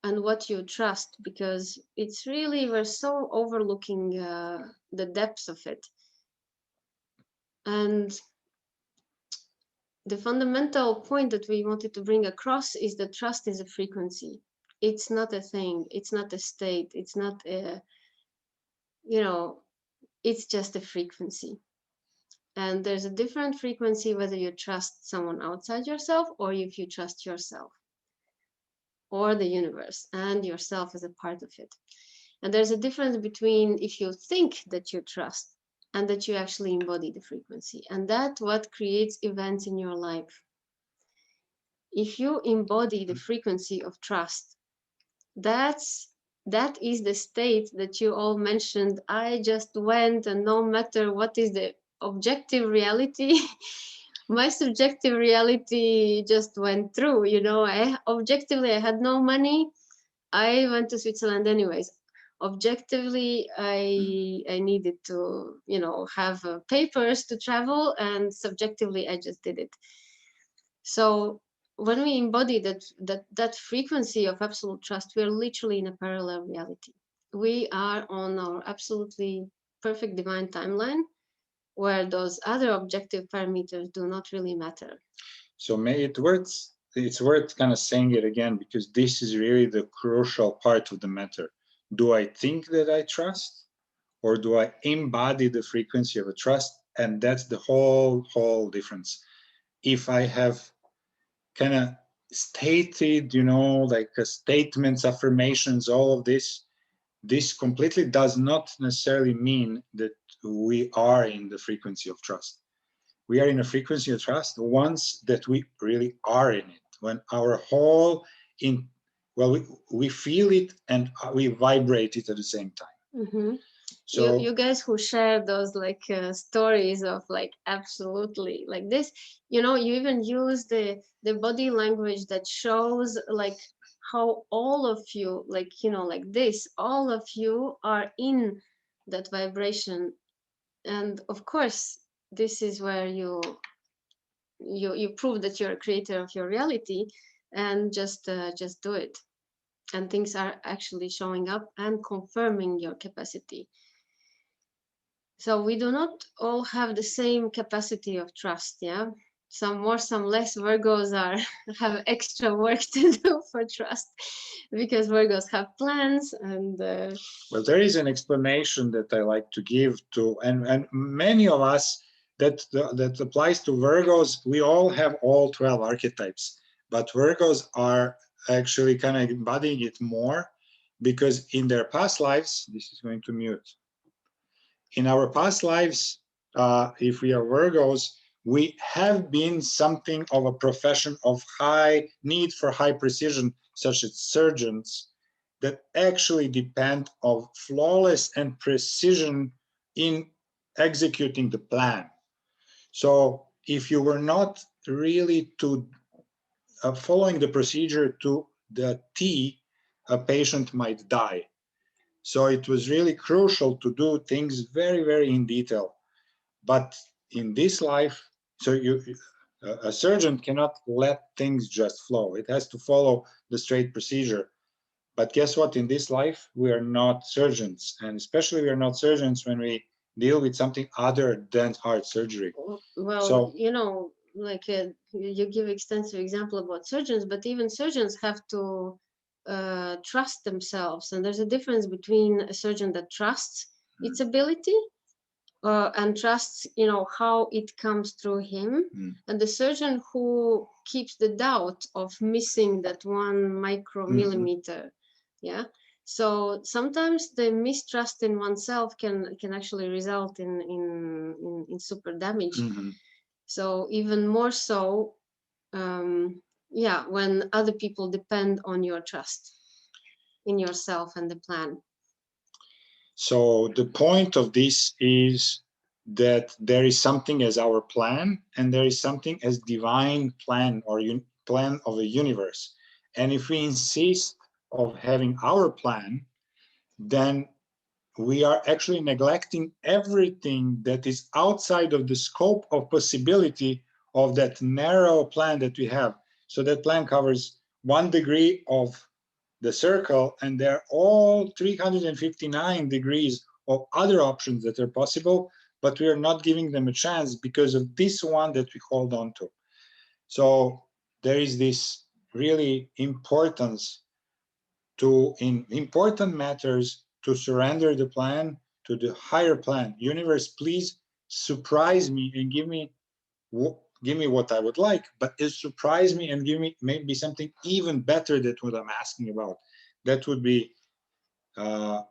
and what you trust, because it's really, we're so overlooking the depths of it. And the fundamental point that we wanted to bring across is that trust is a frequency. It's not a thing, it's not a state, it's not a, it's just a frequency. And there's a different frequency whether you trust someone outside yourself or if you trust yourself or the universe and yourself as a part of it. And there's a difference between if you think that you trust and that you actually embody the frequency. And that's what creates events in your life. If you embody the frequency of trust, that is the state that you all mentioned. I just went, and no matter what is the objective reality, my subjective reality just went through. Objectively I had no money, I went to Switzerland anyways. Objectively I needed to have papers to travel, and subjectively I just did it. So when we embody that frequency of absolute trust, we are literally in a parallel reality. We are on our absolutely perfect divine timeline, where those other objective parameters do not really matter. So it's worth kind of saying it again, because this is really the crucial part of the matter. Do I think that I trust, or do I embody the frequency of a trust? And that's the whole difference. If I have kind of stated, like statements, affirmations, all of this completely does not necessarily mean that we are in the frequency of trust. We are in a frequency of trust once that we really are in it, when our whole we feel it and we vibrate it at the same time. Mm-hmm. So you guys who share those stories of absolutely like this, you even use the body language that shows how all of you like this, all of you are in that vibration. And of course this is where you prove that you're a creator of your reality, and just do it, and things are actually showing up and confirming your capacity. So we do not all have the same capacity of trust, yeah? Some more, some less. Virgos have extra work to do for trust because Virgos have plans and... Well, there is an explanation that I like to give to, and many of us, that applies to Virgos. We all have all 12 archetypes, but Virgos are actually kind of embodying it more because in their past lives, this is going to mute. In our past lives, if we are Virgos, we have been something of a profession of high need for high precision, such as surgeons, that actually depend on flawless and precision in executing the plan. So if you were not really following the procedure to the T, a patient might die. So it was really crucial to do things very, very in detail. But in this life, so a surgeon cannot let things just flow. It has to follow the straight procedure. But guess what? In this life, we are not surgeons. And especially we are not surgeons when we deal with something other than heart surgery. Well, So, you know, like you give extensive example about surgeons, but even surgeons have to trust themselves. And there's a difference between a surgeon that trusts its ability and trusts, you know, how it comes through him, and the surgeon who keeps the doubt of missing that 1 micromillimeter. Yeah. So sometimes the mistrust in oneself can actually result in super damage. So even more so, yeah, when other people depend on your trust in yourself and the plan. So the point of this is that there is something as our plan, and there is something as divine plan or plan of a universe. And if we insist of having our plan, then we are actually neglecting everything that is outside of the scope of possibility of that narrow plan that we have. So that plan covers 1 degree of the circle, and there are all 359 degrees of other options that are possible, but we are not giving them a chance because of this one that we hold on to. So there is this really importance to, in important matters, to surrender the plan to the higher plan. Universe, please surprise me and give me what I would like, but surprise me and give me maybe something even better than what I'm asking about. That would be how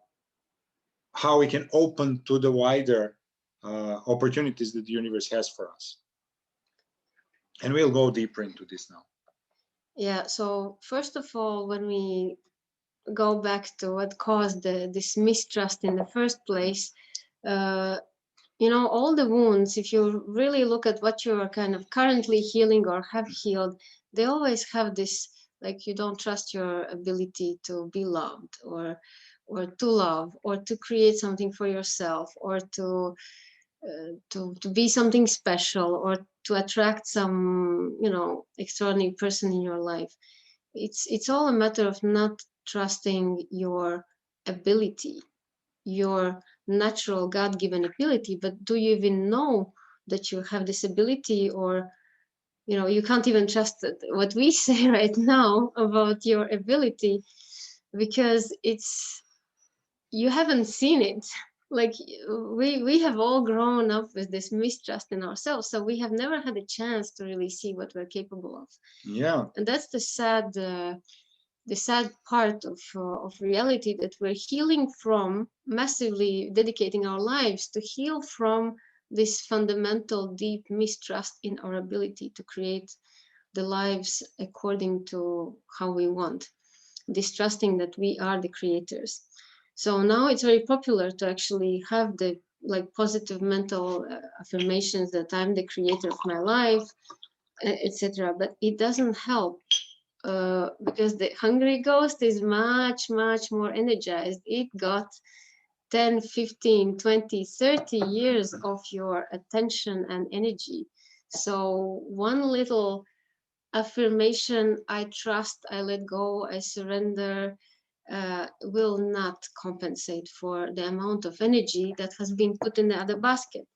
we can open to the wider opportunities that the universe has for us. And we'll go deeper into this now. Yeah, so first of all, when we go back to what caused this mistrust in the first place, you know, all the wounds, if you really look at what you're kind of currently healing or have healed, they always have this, like, you don't trust your ability to be loved or to love or to create something for yourself or to be something special or to attract some, you know, extraordinary person in your life. It's all a matter of not trusting your ability, your natural God-given ability. But do you even know that you have this ability? Or, you know, you can't even trust what we say right now about your ability because you haven't seen it. Like we have all grown up with this mistrust in ourselves, so we have never had a chance to really see what we're capable of. Yeah. And that's the sad part of reality, that we're healing from, massively dedicating our lives to heal from this fundamental deep mistrust in our ability to create the lives according to how we want, distrusting that we are the creators. So now it's very popular to actually have the positive mental affirmations that I'm the creator of my life, etc. But it doesn't help because the hungry ghost is much more energized. It got 10, 15, 20, 30 years of your attention and energy. So one little affirmation, I trust, I let go, I surrender, will not compensate for the amount of energy that has been put in the other basket.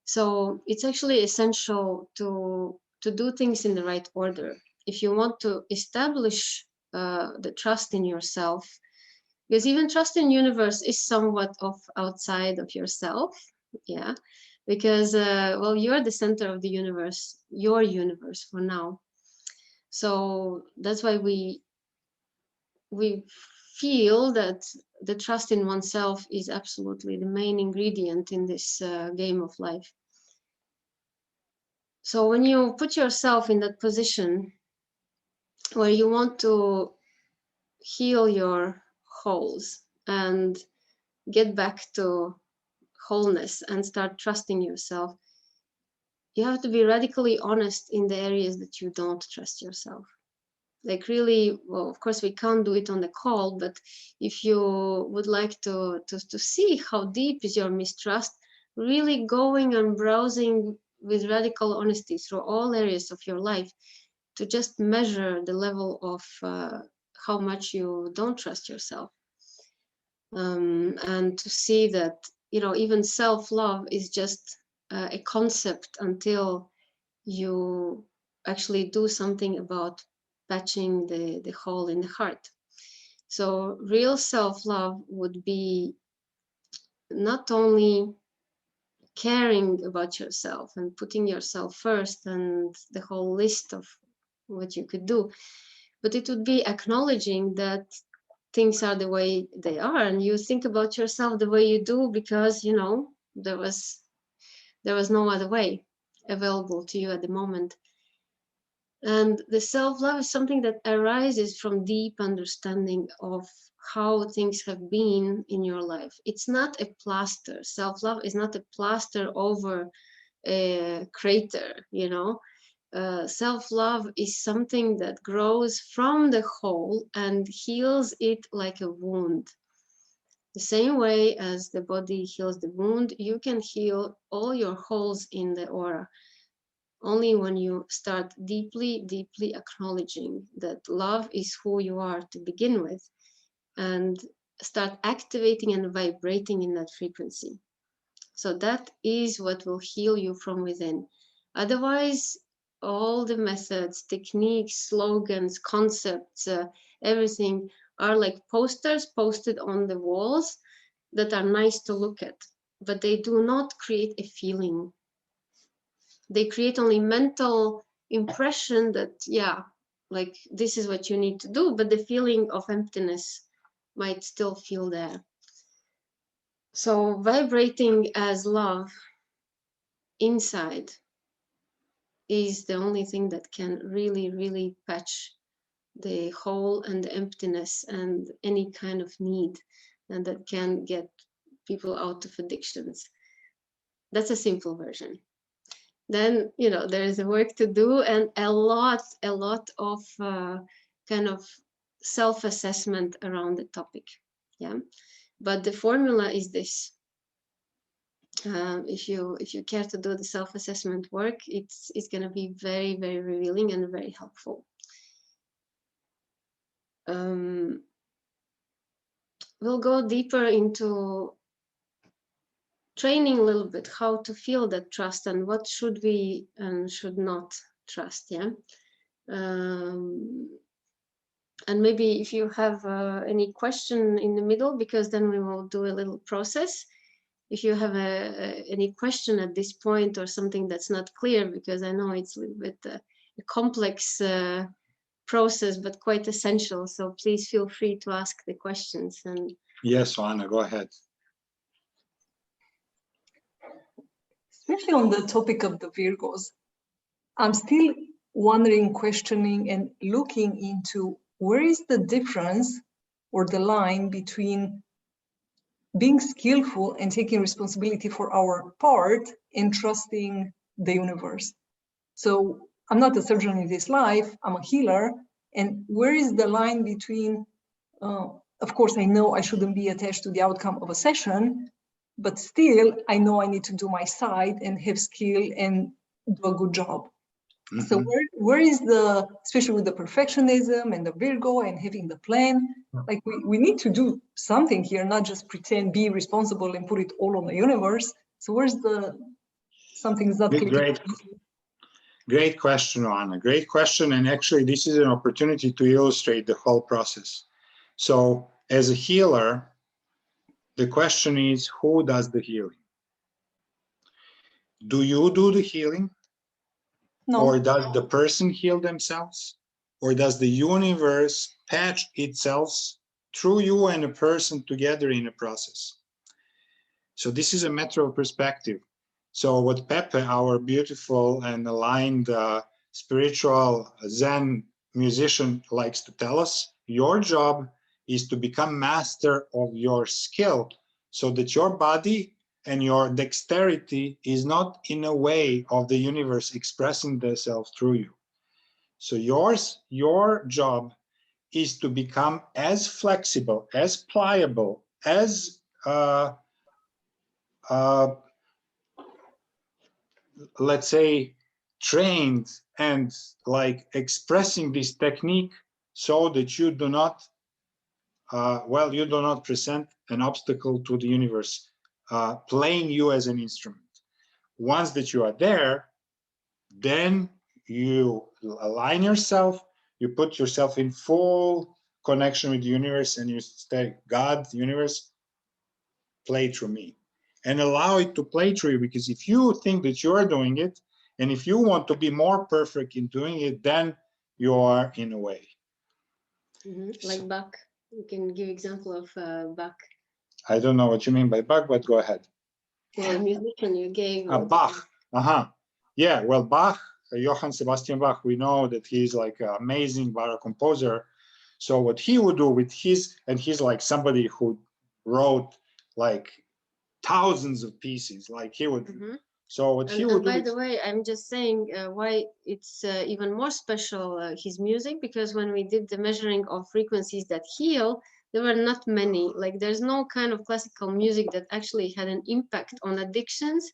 So it's actually essential to do things in the right order. If you want to establish the trust in yourself, because even trust in universe is somewhat of outside of yourself, yeah, because well, you're the center of the universe, your universe for now. So that's why we feel that the trust in oneself is absolutely the main ingredient in this game of life. So when you put yourself in that position where you want to heal your holes and get back to wholeness and start trusting yourself, you have to be radically honest in the areas that you don't trust yourself. Like really, well, of course we can't do it on the call, but if you would like to see how deep is your mistrust, really going and browsing with radical honesty through all areas of your life to just measure the level of how much you don't trust yourself. And to see that, you know, even self-love is just a concept until you actually do something about patching the hole in the heart. So real self-love would be not only caring about yourself and putting yourself first and the whole list of what you could do, but it would be acknowledging that things are the way they are, and you think about yourself the way you do because, you know, there was no other way available to you at the moment. And the self-love is something that arises from deep understanding of how things have been in your life. It's not a plaster. Self-love is not a plaster over a crater, you know. Self-love is something that grows from the hole and heals it like a wound. The same way as the body heals the wound, you can heal all your holes in the aura only when you start deeply, deeply acknowledging that love is who you are to begin with, and start activating and vibrating in that frequency. So that is what will heal you from within. Otherwise, all the methods, techniques, slogans, concepts, everything are like posters posted on the walls that are nice to look at, but they do not create a feeling. They create only mental impression that, yeah, like this is what you need to do, but the feeling of emptiness might still feel there. So vibrating as love inside is the only thing that can really, really patch the hole and the emptiness and any kind of need, and that can get people out of addictions. That's a simple version. Then, you know, there is a work to do and a lot of kind of self-assessment around the topic. Yeah, but the formula is this. If you care to do the self-assessment work, it's going to be very, very revealing and very helpful. We'll go deeper into training a little bit how to feel that trust and what should we and should not trust. Yeah. And maybe if you have any question in the middle, because then we will do a little process. If you have any question at this point or something that's not clear, because I know it's a little bit a complex process, but quite essential. So please feel free to ask the questions. And yes, Anna, go ahead. Especially on the topic of the Virgos, I'm still wondering, questioning, and looking into where is the difference or the line between being skillful and taking responsibility for our part and trusting the universe. So I'm not a surgeon in this life, I'm a healer. And where is the line between, of course, I know I shouldn't be attached to the outcome of a session, but still I know I need to do my side and have skill and do a good job. Mm-hmm. So where is the, especially with the perfectionism and the Virgo and having the plan, Like we need to do something here, not just pretend, be responsible and put it all on the universe. So where's the something's not clicking? Great question, Anna. Great question. And actually, this is an opportunity to illustrate the whole process. So as a healer, the question is, who does the healing? Do you do the healing? No. Or does the person heal themselves? Or does the universe patch itself through you and a person together in a process? So this is a matter of perspective. So what Pepe, our beautiful and aligned spiritual Zen musician, likes to tell us, your job is to become master of your skill so that your body and your dexterity is not in a way of the universe expressing themselves through you. So your job is to become as flexible, as pliable, as let's say trained and like expressing this technique so that you do not you do not present an obstacle to the universe playing you as an instrument. Once that you are there, then you align yourself, you put yourself in full connection with the universe, and you say, God, universe, play through me. And allow it to play through you, because if you think that you're doing it, and if you want to be more perfect in doing it, then you are in a way. Like Bach. You can give example of Bach. I don't know what you mean by Bach, but go ahead. Well, musician you gave. Bach. Yeah, well, Bach, Johann Sebastian Bach, we know that he's like an amazing baroque composer. So what he would do with his, and he's like somebody who wrote like thousands of pieces, like he would. So what he would do. By the way, I'm just saying why it's even more special, his music, because when we did the measuring of frequencies that heal, there were not many. Like there's no kind of classical music that actually had an impact on addictions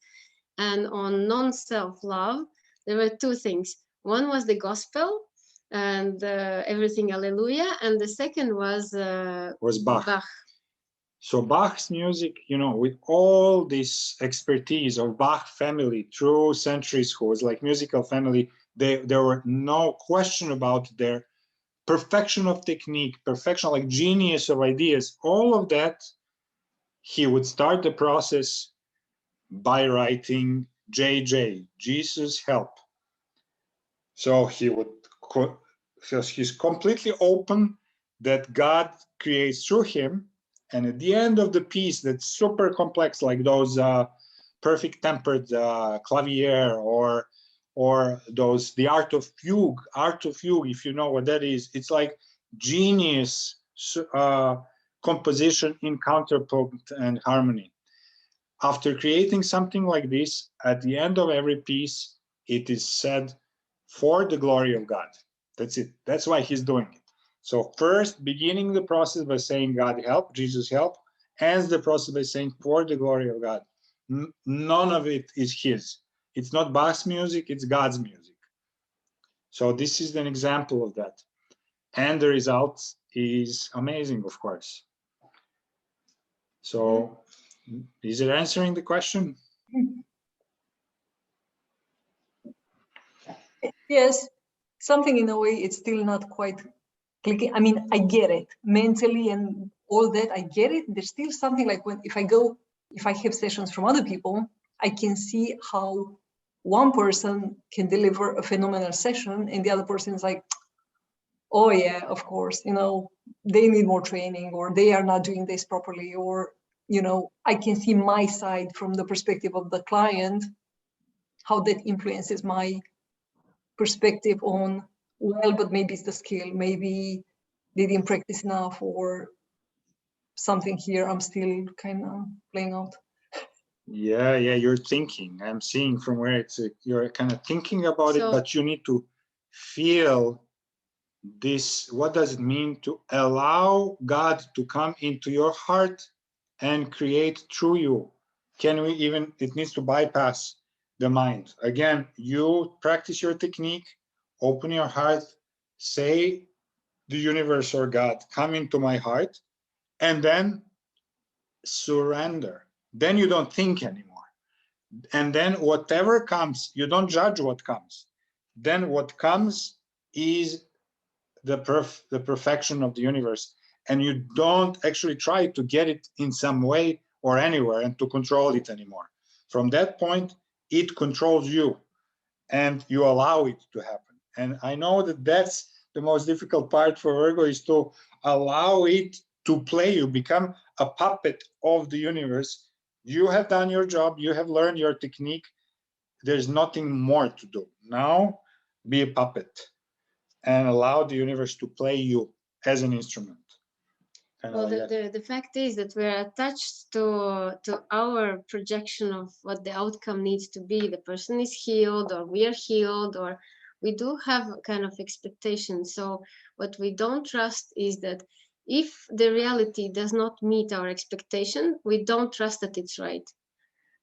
and on non-self-love. There were two things. One was the gospel and everything Alleluia, and the second was Bach. So Bach's music, you know, with all this expertise of Bach family through centuries, who was like musical family, there were no question about their perfection of technique, perfection, like genius of ideas, all of that. He would start the process by writing JJ, Jesus Help. So he's completely open that God creates through him. And at the end of the piece that's super complex, like those perfect tempered clavier or those, the art of fugue, if you know what that is, it's like genius composition in counterpoint and harmony. After creating something like this, at the end of every piece, it is said, for the glory of God. That's it. That's why he's doing it. So first, beginning the process by saying, God help, Jesus help, ends the process by saying, for the glory of God. None of it is his. It's not Bach's music, it's God's music. So this is an example of that. And the result is amazing, of course. So is it answering the question? Yes, something in a way it's still not quite clicking. I mean, I get it mentally and all that. I get it. There's still something like if I have sessions from other people, I can see how one person can deliver a phenomenal session and the other person is like, oh yeah, of course, you know, they need more training or they are not doing this properly, or, you know, I can see my side from the perspective of the client, how that influences my perspective on, well, but maybe it's the skill, maybe they didn't practice enough, or something here I'm still kind of playing out. Yeah, you're thinking. I'm seeing from where you're kind of thinking about it, but you need to feel this. What does it mean to allow God to come into your heart and create through you? Can we even, it needs to bypass the mind. Again, you practice your technique, open your heart, say the universe or God come into my heart, and then surrender. Then you don't think anymore. And then whatever comes, you don't judge what comes. Then what comes is the perfection of the universe. And you don't actually try to get it in some way or anywhere and to control it anymore. From that point, it controls you and you allow it to happen. And I know that that's the most difficult part for Virgo, is to allow it to play you, become a puppet of the universe. You have done your job, you have learned your technique. There's nothing more to do. Now, be a puppet and allow the universe to play you as an instrument. Well, the fact is that we're attached to our projection of what the outcome needs to be. The person is healed, or we are healed, or we do have a kind of expectation. So what we don't trust is that if the reality does not meet our expectation, we don't trust that it's right.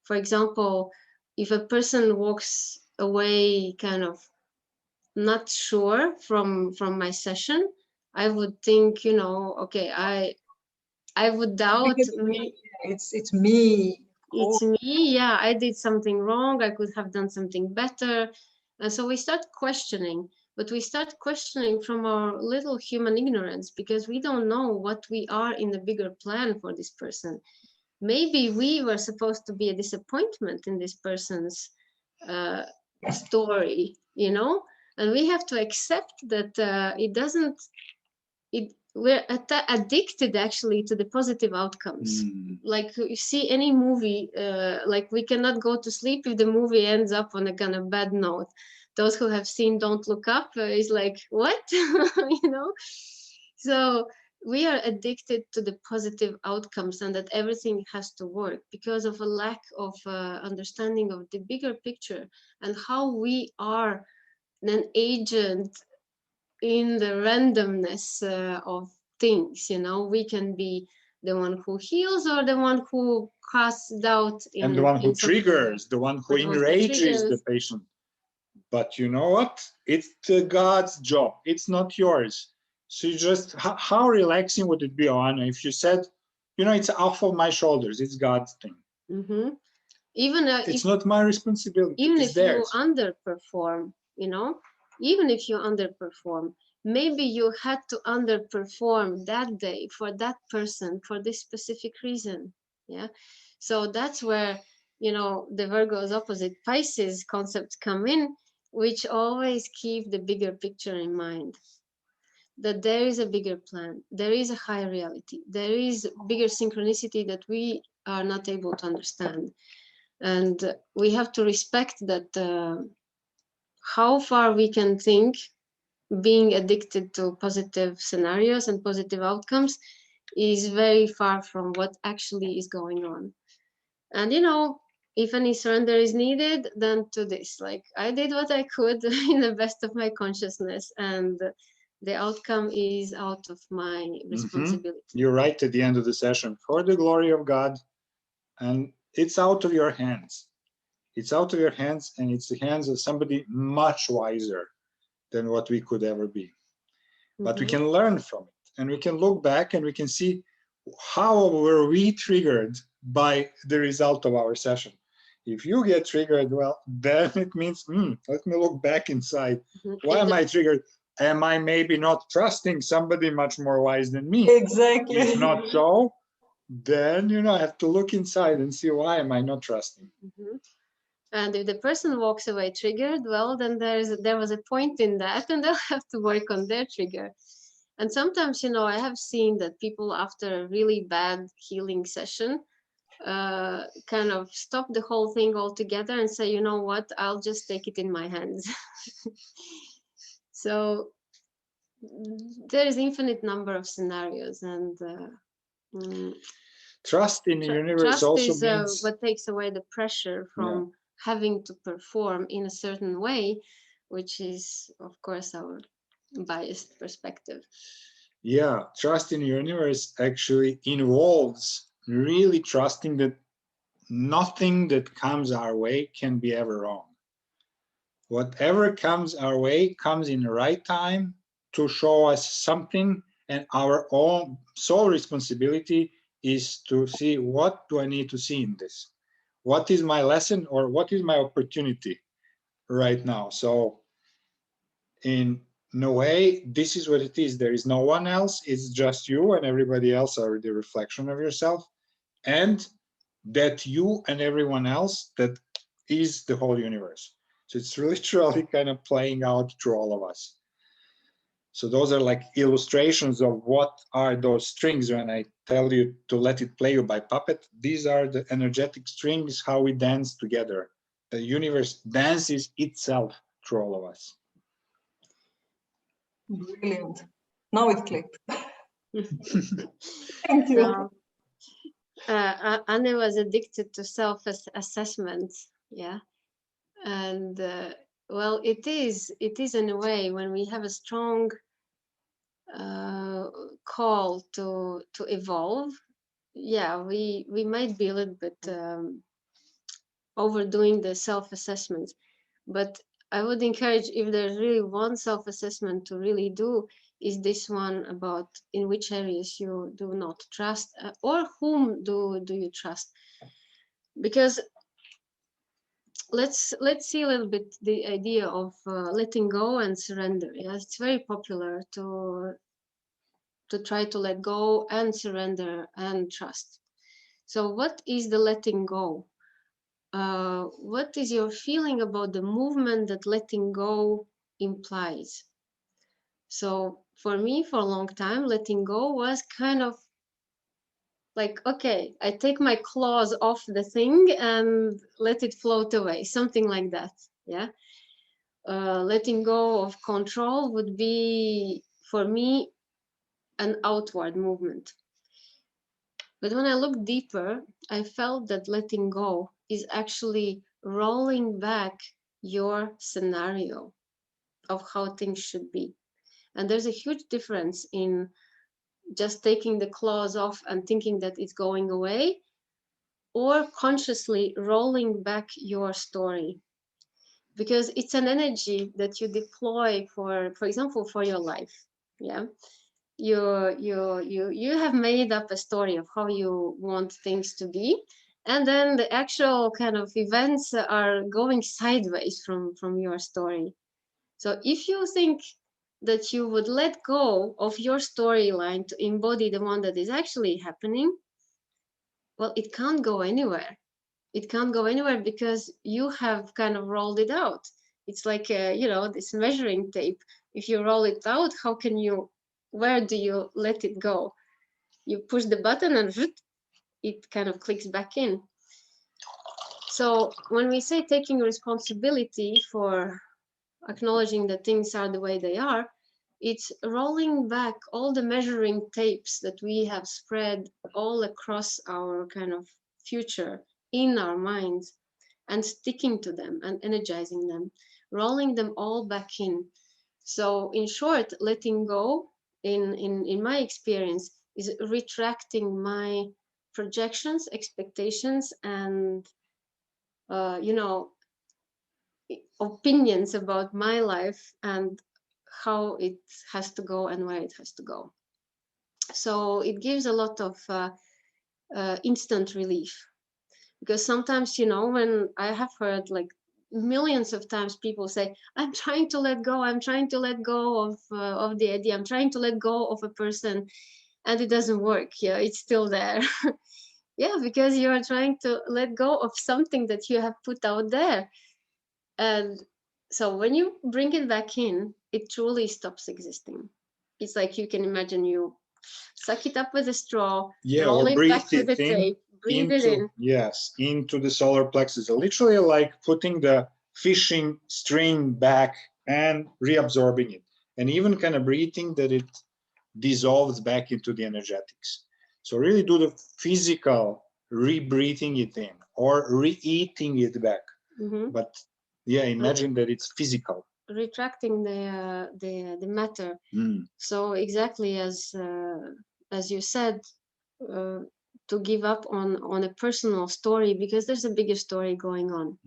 For example, if a person walks away kind of not sure from my session, I would think, you know, okay, I would doubt me. It's me. It's me. Yeah, I did something wrong. I could have done something better. And so we start questioning, but we start questioning from our little human ignorance, because we don't know what we are in the bigger plan for this person. Maybe we were supposed to be a disappointment in this person's story, you know, and we have to accept that we're addicted actually to the positive outcomes. Like you see any movie, like we cannot go to sleep if the movie ends up on a kind of bad note. Those who have seen Don't Look Up is like, what? You know? So we are addicted to the positive outcomes, and that everything has to work because of a lack of understanding of the bigger picture and how we are an agent in the randomness of things. You know, we can be the one who heals or the one who casts doubt in, and the one who triggers, the one who enrages the patient. But you know what? It's God's job. It's not yours. So you just, how relaxing would it be, Anna, if you said, you know, it's off of my shoulders. It's God's thing. Mm-hmm. Even it's not my responsibility. Even it's if theirs. you underperform, you know, even if you underperform, maybe you had to underperform that day for that person for this specific reason. Yeah. So that's where, you know, the Virgo's opposite Pisces concepts come in, which always keep the bigger picture in mind. That there is a bigger plan, there is a higher reality, there is bigger synchronicity that we are not able to understand. And we have to respect that how far we can think being addicted to positive scenarios and positive outcomes is very far from what actually is going on. And, you know, if any surrender is needed, then to this, like I did what I could in the best of my consciousness, and the outcome is out of my responsibility. You're right at the end of the session, for the glory of God, and it's out of your hands. It's out of your hands, and it's the hands of somebody much wiser than what we could ever be. But we can learn from it, and we can look back and we can see how were we triggered by the result of our session. If you get triggered, well, then it means, let me look back inside. Why am I triggered? Am I maybe not trusting somebody much more wise than me? Exactly. If not so, then, you know, I have to look inside and see, why am I not trusting? And if the person walks away triggered, well, then there was a point in that, and they'll have to work on their trigger. And sometimes, you know, I have seen that people after a really bad healing session kind of stop the whole thing altogether and say, you know what, I'll just take it in my hands. So there is infinite number of scenarios, and trust in the universe trust also is means what takes away the pressure from having to perform in a certain way, which is, of course, our biased perspective. Yeah, trust in the universe actually involves really trusting that nothing that comes our way can be ever wrong. Whatever comes our way comes in the right time, to show us something, and our own sole responsibility is to see, what do I need to see in this? What is my lesson, or what is my opportunity right now? So in no way, this is what it is. There is no one else. It's just you, and everybody else are the reflection of yourself. And that you and everyone else, that is the whole universe. So it's literally kind of playing out through all of us. So those are like illustrations of what are those strings. When I tell you to let it play you by puppet, these are the energetic strings, how we dance together. The universe dances itself through all of us. Brilliant. Now it clicked. Thank you. So, Anne was addicted to self-assessment, yeah, and well, it is in a way, when we have a strong call to evolve, yeah, we might be a little bit overdoing the self-assessment, but I would encourage, if there's really one self-assessment to really do, is this one about in which areas you do not trust, or whom do you trust. Because let's see a little bit the idea of letting go and surrender. Yes, it's very popular to try to let go and surrender and trust. So what is the letting go? What is your feeling about the movement that letting go implies? So for me, for a long time, letting go was kind of like, okay, I take my claws off the thing and let it float away, something like that. Yeah. Letting go of control would be, for me, an outward movement. But when I look deeper, I felt that letting go is actually rolling back your scenario of how things should be. And there's a huge difference in just taking the claws off and thinking that it's going away, or consciously rolling back your story. Because it's an energy that you deploy for example, for your life. Yeah. You have made up a story of how you want things to be, and then the actual kind of events are going sideways from your story. So if you think that you would let go of your storyline to embody the one that is actually happening, well, it can't go anywhere. It can't go anywhere because you have kind of rolled it out. It's like this measuring tape. If you roll it out, how can you, where do you let it go? You push the button and it kind of clicks back in. So when we say taking responsibility for acknowledging that things are the way they are, it's rolling back all the measuring tapes that we have spread all across our kind of future in our minds, and sticking to them and energizing them, rolling them all back in. So in short, letting go in my experience is retracting my projections, expectations, and opinions about my life and how it has to go and where it has to go. So it gives a lot of instant relief, because sometimes, when I have heard like millions of times people say, I'm trying to let go, I'm trying to let go of the idea, I'm trying to let go of a person, and it doesn't work. Yeah, it's still there. Yeah, because you are trying to let go of something that you have put out there. And so when you bring it back in, it truly stops existing. It's like, you can imagine you suck it up with a straw, roll it back with the tape, breathe it in. Yes, into the solar plexus. Literally like putting the fishing string back and reabsorbing it. And even kind of breathing that it dissolves back into the energetics. So really do the physical re-breathing it in or re-eating it back. Mm-hmm. But yeah, imagine that it's physical. Retracting the matter. So exactly as you said, to give up on a personal story, because there's a bigger story going on.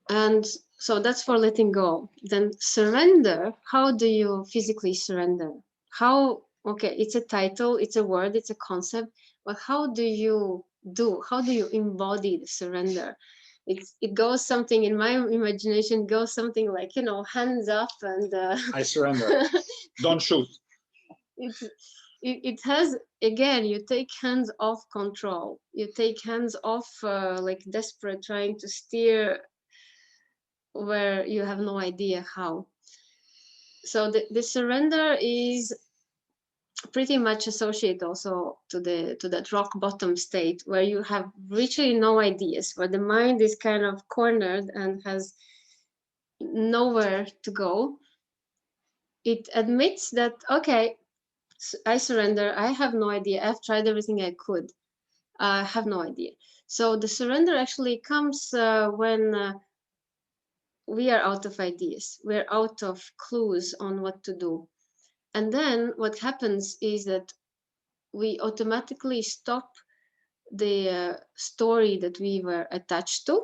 And So that's for letting go. Then surrender, how do you physically surrender? How, okay, it's a title, it's a word, it's a concept, but how do you embody the surrender? It goes something, in my imagination, goes something like, you know, hands up and I surrender. Don't shoot. It has, again, you take hands off control, you take hands off like desperate, trying to steer where you have no idea how. So the surrender is pretty much associated also to that rock bottom state where you have literally no ideas, where the mind is kind of cornered and has nowhere to go. It admits that, okay, I surrender, I have no idea, I've tried everything I could, I have no idea. So the surrender actually comes when we are out of ideas, we're out of clues on what to do. And then what happens is that we automatically stop the story that we were attached to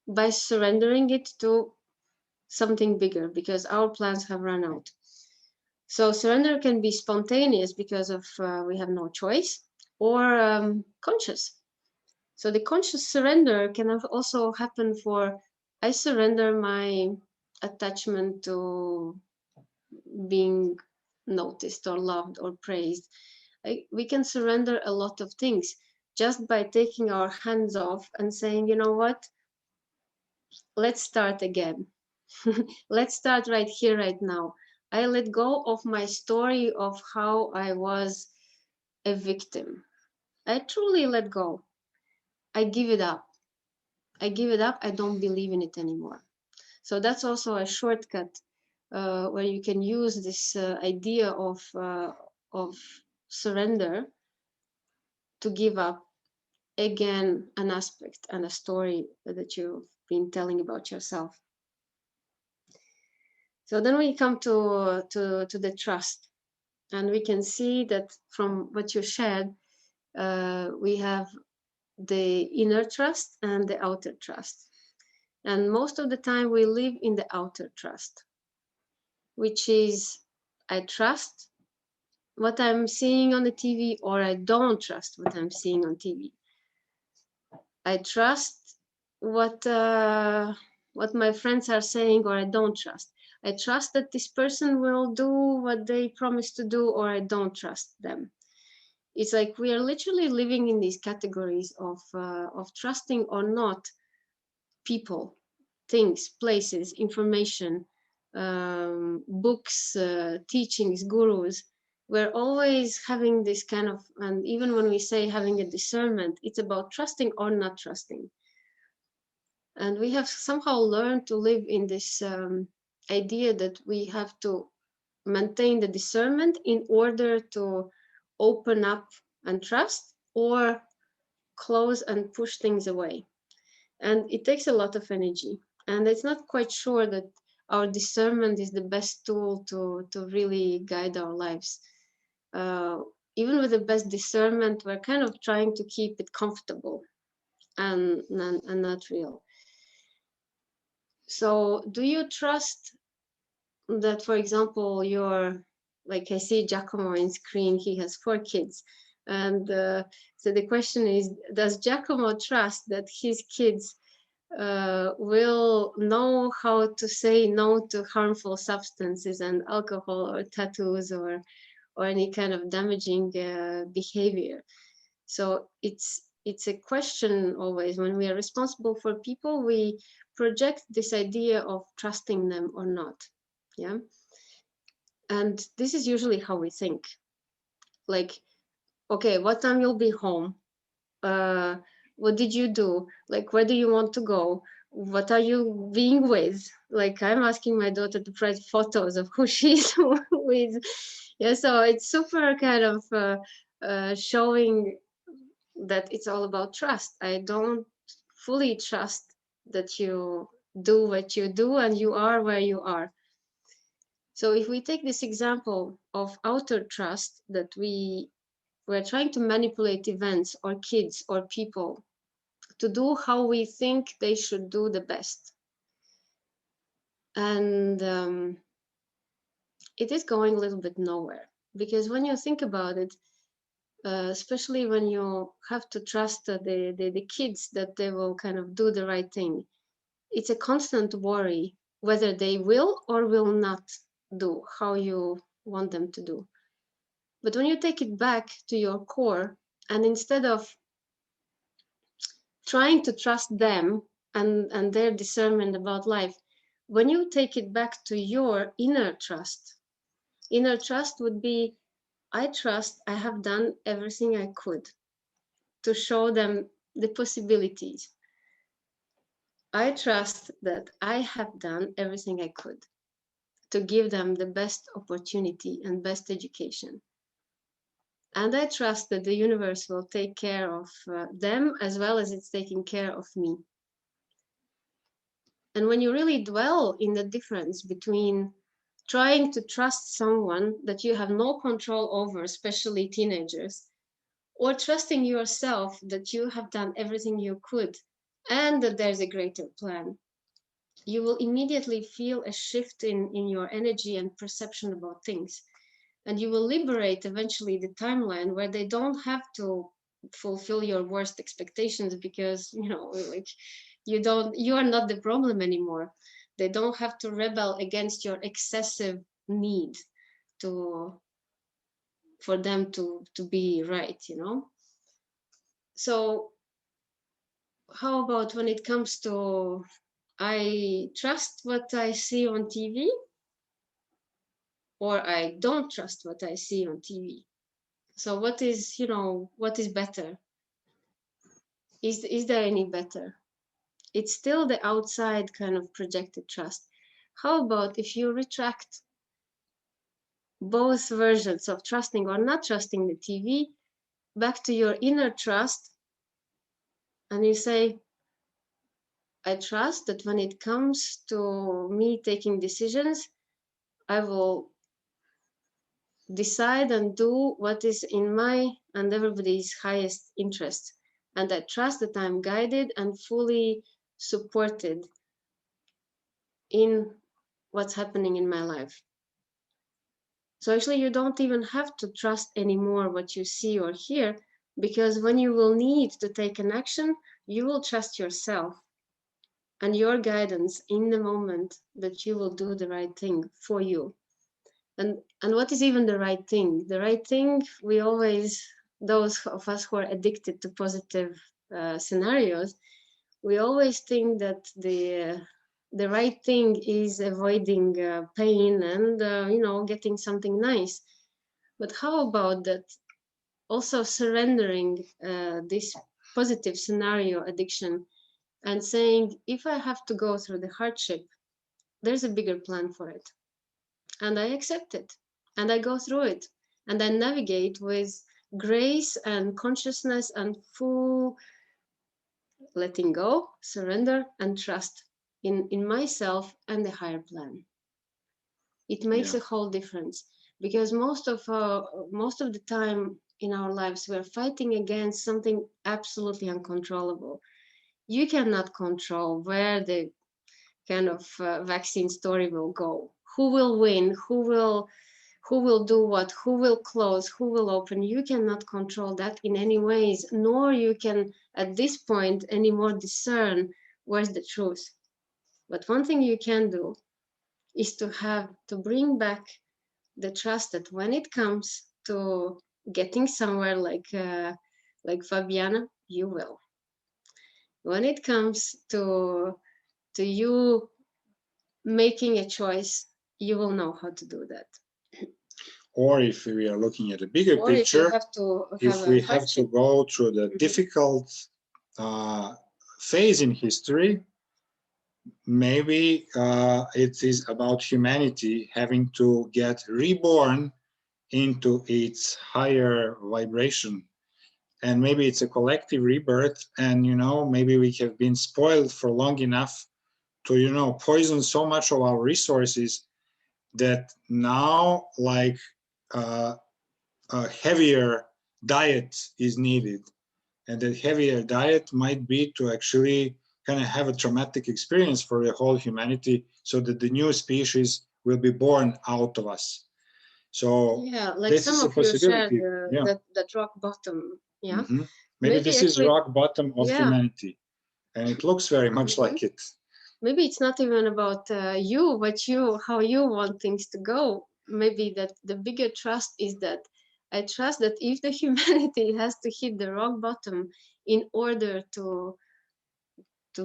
by surrendering it to something bigger, because our plans have run out. So surrender can be spontaneous because of we have no choice, or conscious. So the conscious surrender can also happen for, I surrender my attachment to being noticed or loved or praised. We can surrender a lot of things just by taking our hands off and saying, you know what, let's start again. Let's start right here, right now. I let go of my story of how I was a victim. I truly let go. I give it up. I give it up. I don't believe in it anymore. So that's also a shortcut where you can use this idea of surrender to give up, again, an aspect and a story that you've been telling about yourself. So then we come to the trust, and we can see that from what you shared, we have the inner trust and the outer trust. And most of the time we live in the outer trust, which is, I trust what I'm seeing on the TV, or I don't trust what I'm seeing on TV. I trust what my friends are saying, or I don't trust. I trust that this person will do what they promise to do, or I don't trust them. It's like we are literally living in these categories of trusting or not people, things, places, information, books, teachings, gurus. We're always having this kind of, and even when we say having a discernment, it's about trusting or not trusting. And we have somehow learned to live in this idea that we have to maintain the discernment in order to open up and trust, or close and push things away. And it takes a lot of energy. And it's not quite sure that our discernment is the best tool to really guide our lives. Even with the best discernment, we're kind of trying to keep it comfortable and not real. So do you trust that, for example, like I see Giacomo on screen, he has 4 kids. And so the question is, does Giacomo trust that his kids will know how to say no to harmful substances and alcohol or tattoos or any kind of damaging behavior? So it's a question always. When we are responsible for people, we project this idea of trusting them or not. Yeah. And this is usually how we think. Like, okay, what time you'll be home? What did you do? Like, where do you want to go? What are you being with? Like, I'm asking my daughter to print photos of who she's with. Yeah, so it's super kind of showing that it's all about trust. I don't fully trust that you do what you do and you are where you are. So if we take this example of outer trust, that we're trying to manipulate events or kids or people to do how we think they should do the best. And it is going a little bit nowhere, because when you think about it, especially when you have to trust the kids that they will kind of do the right thing, it's a constant worry whether they will or will not do how you want them to do. But when you take it back to your core, and instead of trying to trust them and their discernment about life, when you take it back to your inner trust would be, I trust I have done everything I could to show them the possibilities. I trust that I have done everything I could to give them the best opportunity and best education. And I trust that the universe will take care of them as well as it's taking care of me. And when you really dwell in the difference between trying to trust someone that you have no control over, especially teenagers, or trusting yourself that you have done everything you could and that there's a greater plan, you will immediately feel a shift in your energy and perception about things. And you will liberate eventually the timeline where they don't have to fulfill your worst expectations, because like you are not the problem anymore. They don't have to rebel against your excessive need for them to be right, So how about when it comes to, I trust what I see on TV, or I don't trust what I see on TV? So what is better? Is there any better? It's still the outside kind of projected trust. How about if you retract both versions of trusting or not trusting the TV back to your inner trust, and you say, I trust that when it comes to me taking decisions, I will decide and do what is in my and everybody's highest interest. And I trust that I'm guided and fully supported in what's happening in my life. So actually, you don't even have to trust anymore what you see or hear, because when you will need to take an action, you will trust yourself and your guidance in the moment that you will do the right thing for you. And what is even the right thing? The right thing, we always, those of us who are addicted to positive scenarios, we always think that the right thing is avoiding pain and getting something nice. But how about that also surrendering this positive scenario addiction and saying, if I have to go through the hardship, there's a bigger plan for it. And I accept it, and I go through it, and I navigate with grace and consciousness and full letting go, surrender, and trust in myself and the higher plan. It makes a whole difference, because most of the time in our lives we're fighting against something absolutely uncontrollable. You cannot control where the kind of vaccine story will go, who will win, who will do what, who will close, who will open. You cannot control that in any ways, nor you can at this point anymore discern where's the truth. But one thing you can do is to bring back the trust that when it comes to getting somewhere, like Fabiana, you will. When it comes to you making a choice, you will know how to do that. Or if we are looking at a bigger picture, if we have to go through the difficult phase in history, maybe it is about humanity having to get reborn into its higher vibration. And maybe it's a collective rebirth, and maybe we have been spoiled for long enough to poison so much of our resources that now like a heavier diet is needed. And that heavier diet might be to actually kind of have a traumatic experience for the whole humanity, so that the new species will be born out of us. So Yeah, like this some is a of you shared possibility. Yeah. that rock bottom. Yeah. Maybe this actually, is rock bottom of humanity, and it looks very much like it. Maybe it's not even about you, but how you want things to go. Maybe that the bigger trust is that I trust that if the humanity has to hit the rock bottom in order to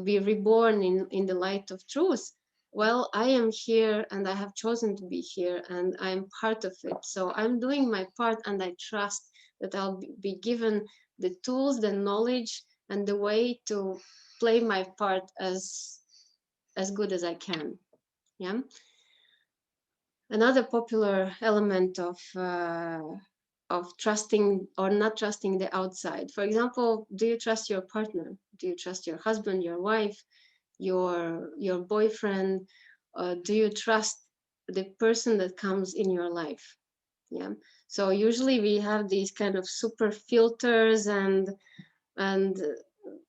be reborn in the light of truth, well, I am here and I have chosen to be here and I'm part of it. So I'm doing my part, and I trust that I'll be given the tools, the knowledge, and the way to play my part as good as I can. Yeah. Another popular element of trusting or not trusting the outside. For example, do you trust your partner? Do you trust your husband, your wife, your boyfriend? Do you trust the person that comes in your life? Yeah. So usually we have these kind of super filters and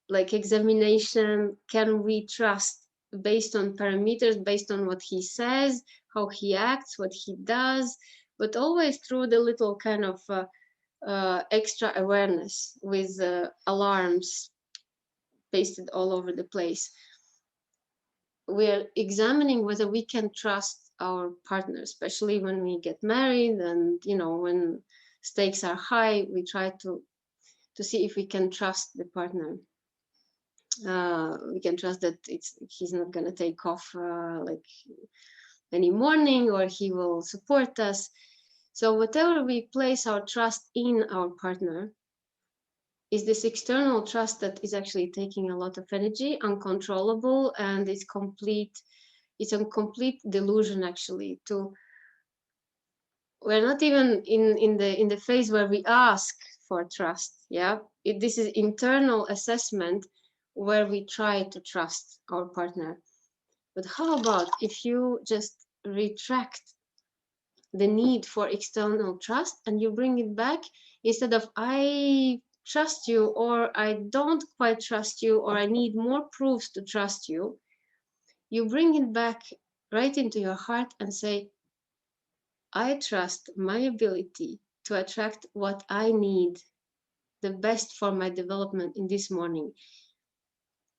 like examination. Can we trust based on parameters, based on what he says, how he acts, what he does, but always through the little kind of extra awareness with alarms pasted all over the place. We're examining whether we can trust our partner, especially when we get married, and when stakes are high, we try to see if we can trust the partner. We can trust that he's not going to take off like any morning, or he will support us. So whatever we place our trust in our partner is this external trust that is actually taking a lot of energy, uncontrollable, and it's a complete delusion. Actually, we're not even in the phase where we ask for trust. Yeah, this is internal assessment where we try to trust our partner. But how about if you just retract the need for external trust and you bring it back, instead of I trust you, or I don't quite trust you, or I need more proofs to trust you, you bring it back right into your heart and say, I trust my ability to attract what I need, the best for my development in this morning.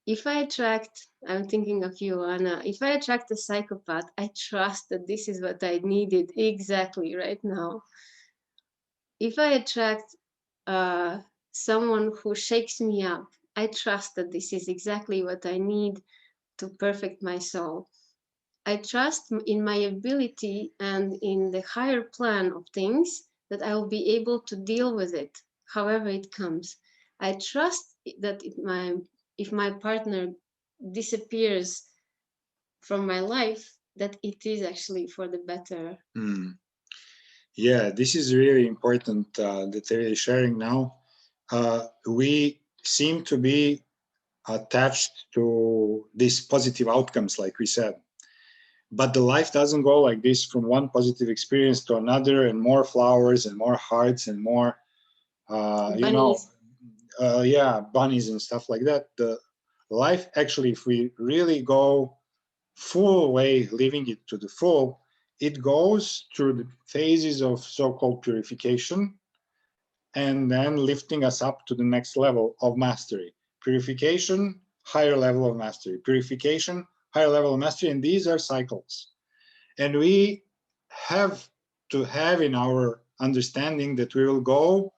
If I attract, I'm thinking of you, Anna, if I attract a psychopath, I trust that this is what I needed exactly right now. If I attract someone who shakes me up, I trust that this is exactly what I need to perfect my soul. I trust in my ability and in the higher plan of things that I will be able to deal with it, however it comes. I trust that if my partner disappears from my life, that it is actually for the better. Yeah, this is really important that they're sharing now. We seem to be attached to these positive outcomes, like we said. But the life doesn't go like this, from one positive experience to another, and more flowers and more hearts and more, bunnies and stuff like that. The life, actually, if we really go full way, living it to the full, it goes through the phases of so-called purification, and then lifting us up to the next level of mastery. Purification, higher level of mastery. Purification, higher level of mastery, and these are cycles. And we have to have in our understanding that we will go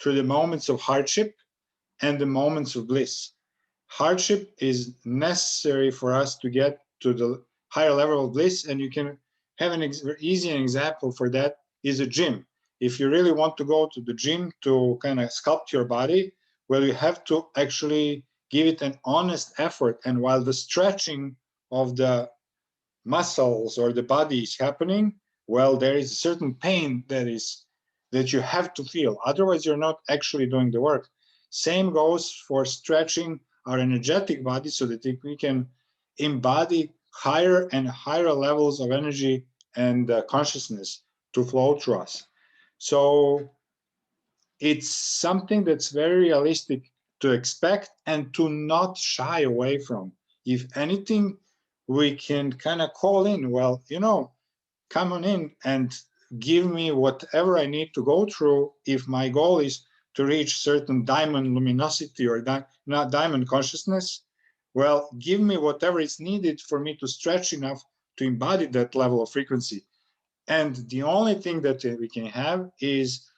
through the moments of hardship and the moments of bliss. Hardship is necessary for us to get to the higher level of bliss, and you can have an easy example for that is a gym. If you really want to go to the gym to kind of sculpt your body, well, you have to actually give it an honest effort. And while the stretching of the muscles or the body is happening, well, there is a certain pain that you have to feel. Otherwise, you're not actually doing the work. Same goes for stretching our energetic body so that we can embody higher and higher levels of energy and consciousness to flow through us. So it's something that's very realistic to expect and to not shy away from. if anything, we can kind of call in, well, you know, come on in and give me whatever I need to go through if my goal is to reach certain diamond luminosity or not diamond consciousness. Well, give me whatever is needed for me to stretch enough to embody that level of frequency. And the only thing that we can have is,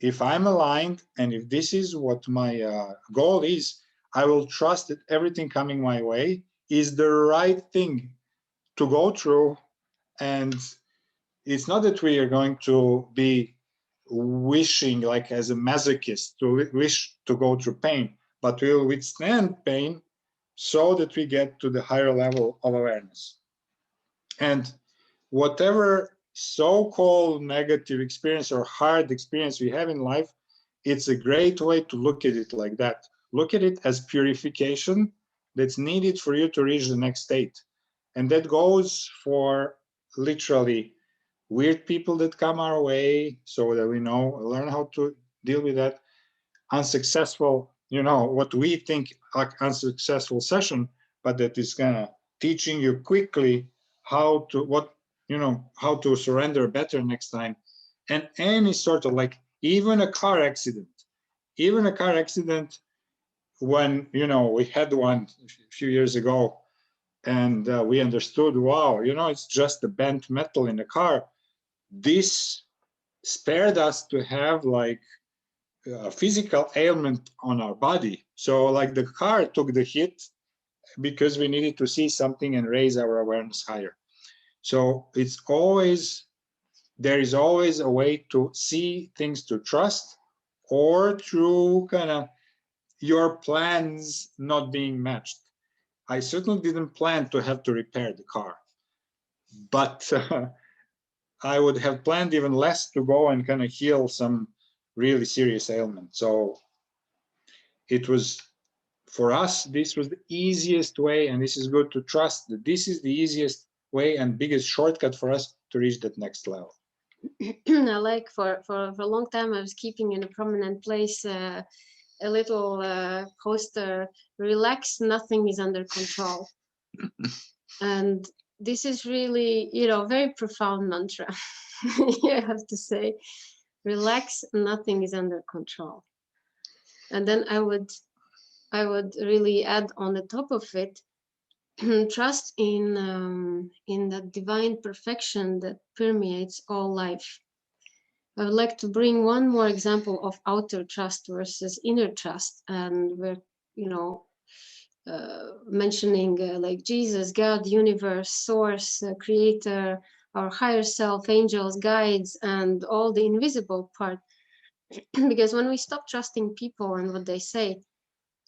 if I'm aligned and if this is what my goal is, I will trust that everything coming my way is the right thing to go through. And it's not that we are going to be wishing like as a masochist to wish to go through pain, but we will withstand pain so that we get to the higher level of awareness. And whatever so-called negative experience or hard experience we have in life, it's a great way to look at it like that. Look at it as purification that's needed for you to reach the next state. And that goes for literally weird people that come our way, so that we know, learn how to deal with that. Unsuccessful, you know, what we think like unsuccessful session, but that is kind of teaching you quickly how to, how to surrender better next time. And any sort of like, even a car accident, when, you know, we had one a few years ago, and we understood, wow, you know, it's just the bent metal in the car. This spared us to have like a physical ailment on our body. So like the car took the hit because we needed to see something and raise our awareness higher. So it's always, there is always a way to see things to trust, or through kind of your plans not being matched. I certainly didn't plan to have to repair the car, but I would have planned even less to go and kind of heal some really serious ailment. So it was, for us, this was the easiest way, and this is good to trust that this is the easiest way and biggest shortcut for us to reach that next level. I like for a long time I was keeping in a prominent place a little poster, relax, nothing is under control. And this is really, you know, very profound mantra. I have to say, relax, nothing is under control. And then I would really add on the top of it, trust in the divine perfection that permeates all life. I would like to bring one more example of outer trust versus inner trust, and we're, you know, mentioning like Jesus, God, universe, source, creator, our higher self, angels, guides, and all the invisible part. Because when we stop trusting people and what they say,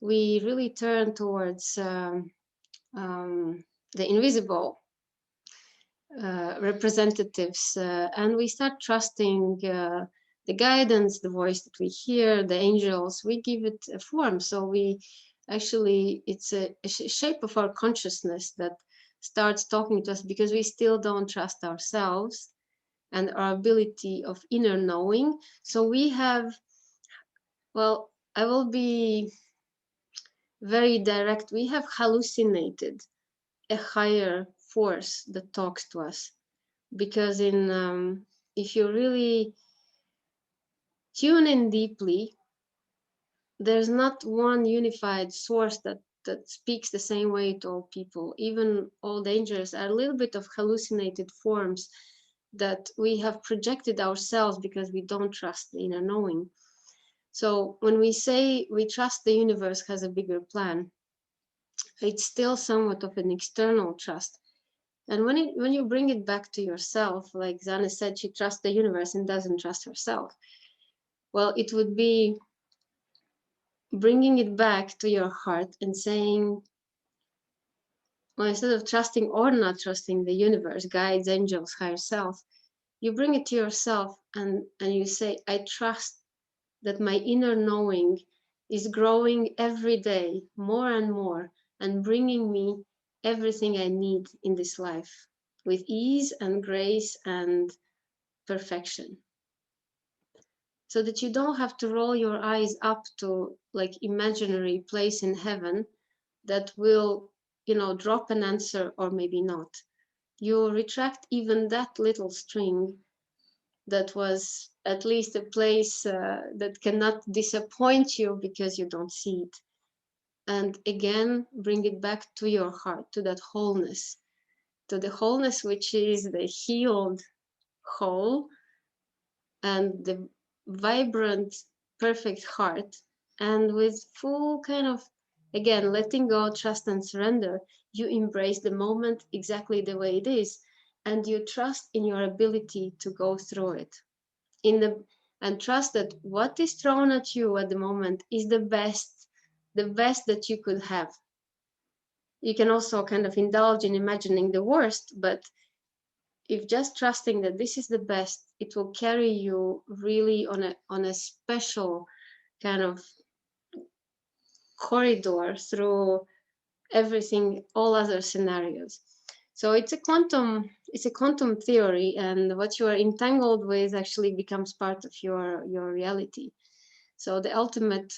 we really turn towards the invisible representatives, and we start trusting the guidance, the voice that we hear, the angels. We give it a form. So we actually, it's a shape of our consciousness that starts talking to us, because we still don't trust ourselves and our ability of inner knowing. So we have, well, I will be very direct, we have hallucinated a higher force that talks to us. Because in if you really tune in deeply, there's not one unified source that speaks the same way to all people. Even all angels are a little bit of hallucinated forms that we have projected ourselves because we don't trust the inner knowing. So when we say we trust the universe has a bigger plan, it's still somewhat of an external trust. And when you bring it back to yourself, like Zana said, she trusts the universe and doesn't trust herself. Well, it would be bringing it back to your heart and saying, well, instead of trusting or not trusting the universe, guides, angels, higher self, you bring it to yourself and you say, I trust that my inner knowing is growing every day more and more and bringing me everything I need in this life with ease and grace and perfection. So that you don't have to roll your eyes up to like imaginary place in heaven that will, you know, drop an answer or maybe not. You retract even that little string that was at least a place that cannot disappoint you because you don't see it. And again, bring it back to your heart, to that wholeness, to the wholeness which is the healed whole and the vibrant, perfect heart. And with full kind of, again, letting go, trust and surrender, you embrace the moment exactly the way it is. And you trust in your ability to go through it. And trust that what is thrown at you at the moment is the best that you could have. You can also kind of indulge in imagining the worst, but if just trusting that this is the best, it will carry you really on a special kind of corridor through everything, all other scenarios. So it's a quantum theory, and what you are entangled with actually becomes part of your reality. So the ultimate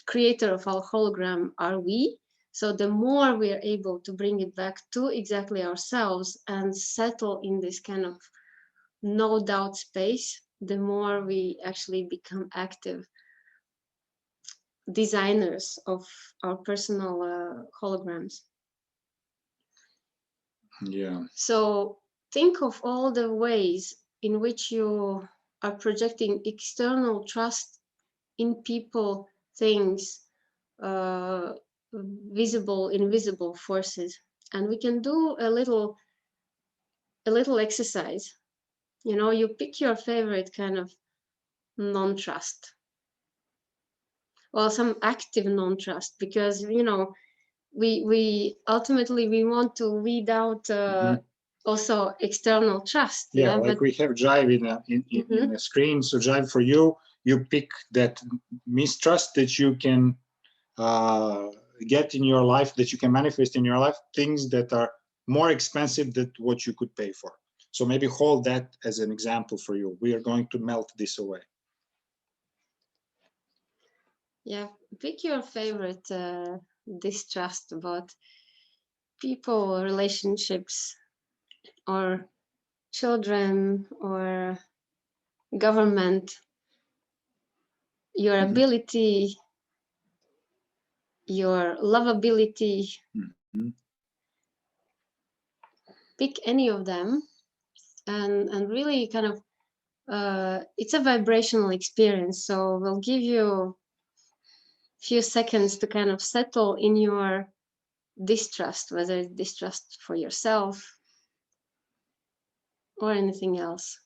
creator of our hologram are we. So the more we are able to bring it back to exactly ourselves and settle in this kind of no doubt space, the more we actually become active designers of our personal holograms. Yeah. So think of all the ways in which you are projecting external trust in people, things, visible, invisible forces. And we can do a little exercise. You know, you pick your favorite kind of non-trust. Well, some active non-trust, because, you know, we ultimately we want to weed out also external trust. Yeah, like we have Jive in a screen. So Jive, for you, you pick that mistrust that you can get in your life, that you can manifest in your life, things that are more expensive than what you could pay for. So maybe hold that as an example for you. We are going to melt this away. Yeah, pick your favorite distrust about people, relationships, or children, or government, your ability, your lovability. Pick any of them and really kind of it's a vibrational experience, so we'll give you a few seconds to kind of settle in your distrust, whether it's distrust for yourself or anything else,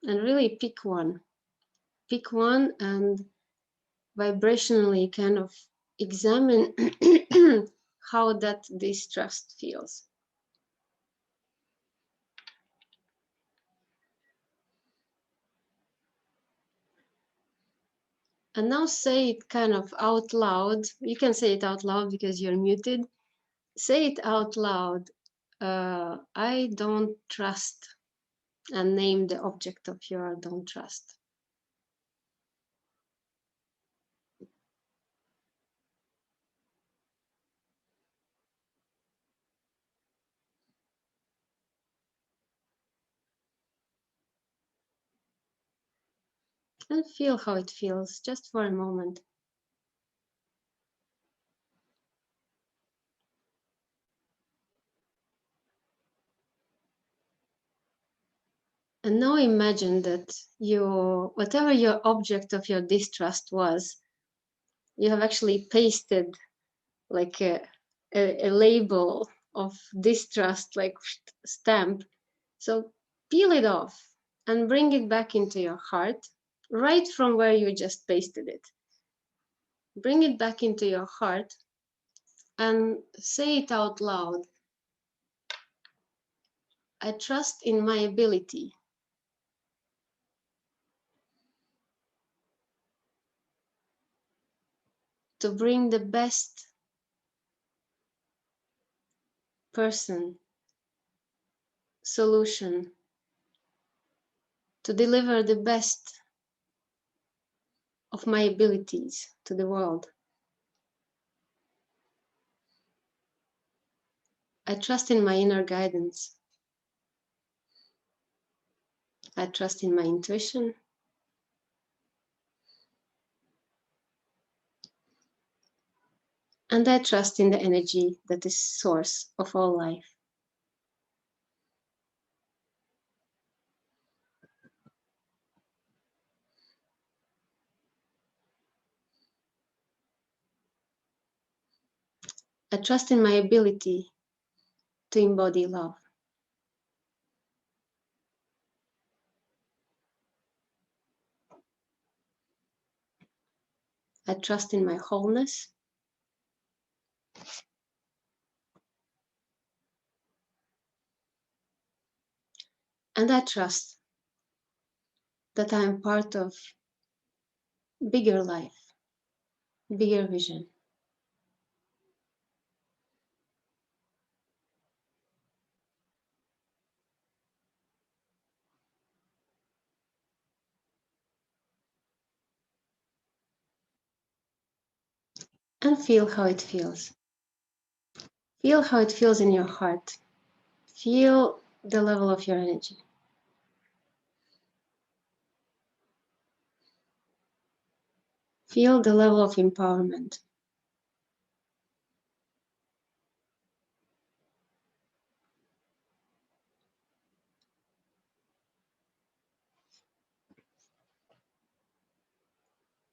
and really pick one and vibrationally kind of examine how that distrust feels. And now say it kind of out loud. You can say it out loud because you're muted. Say it out loud. I don't trust, and name the object of your don't trust. And feel how it feels just for a moment. And now imagine that whatever your object of your distrust was, you have actually pasted like a label of distrust, like stamp. So peel it off and bring it back into your heart, right from where you just pasted it. Bring it back into your heart and say it out loud. I trust in my ability to bring the best person, solution, to deliver the best of my abilities to the world. I trust in my inner guidance. I trust in my intuition. And I trust in the energy that is source of all life. I trust in my ability to embody love. I trust in my wholeness. And I trust that I am part of bigger life, bigger vision. And feel how it feels. Feel how it feels in your heart. Feel the level of your energy. Feel the level of empowerment.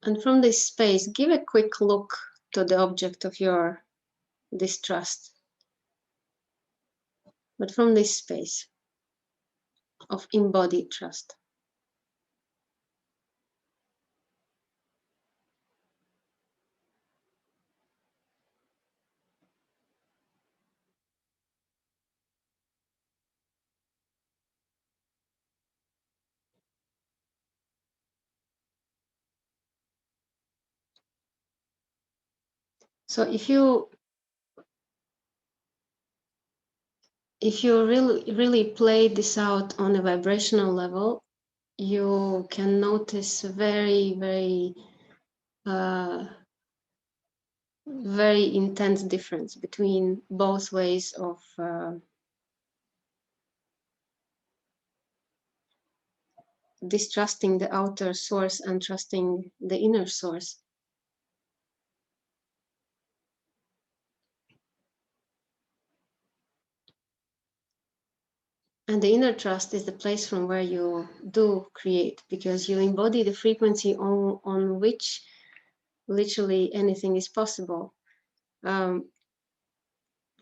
And from this space, give a quick look to the object of your distrust. But from this space of embodied trust. So if you really play this out on a vibrational level, you can notice a very, very, very intense difference between both ways of distrusting the outer source and trusting the inner source. And the inner trust is the place from where you do create, because you embody the frequency on which literally anything is possible. On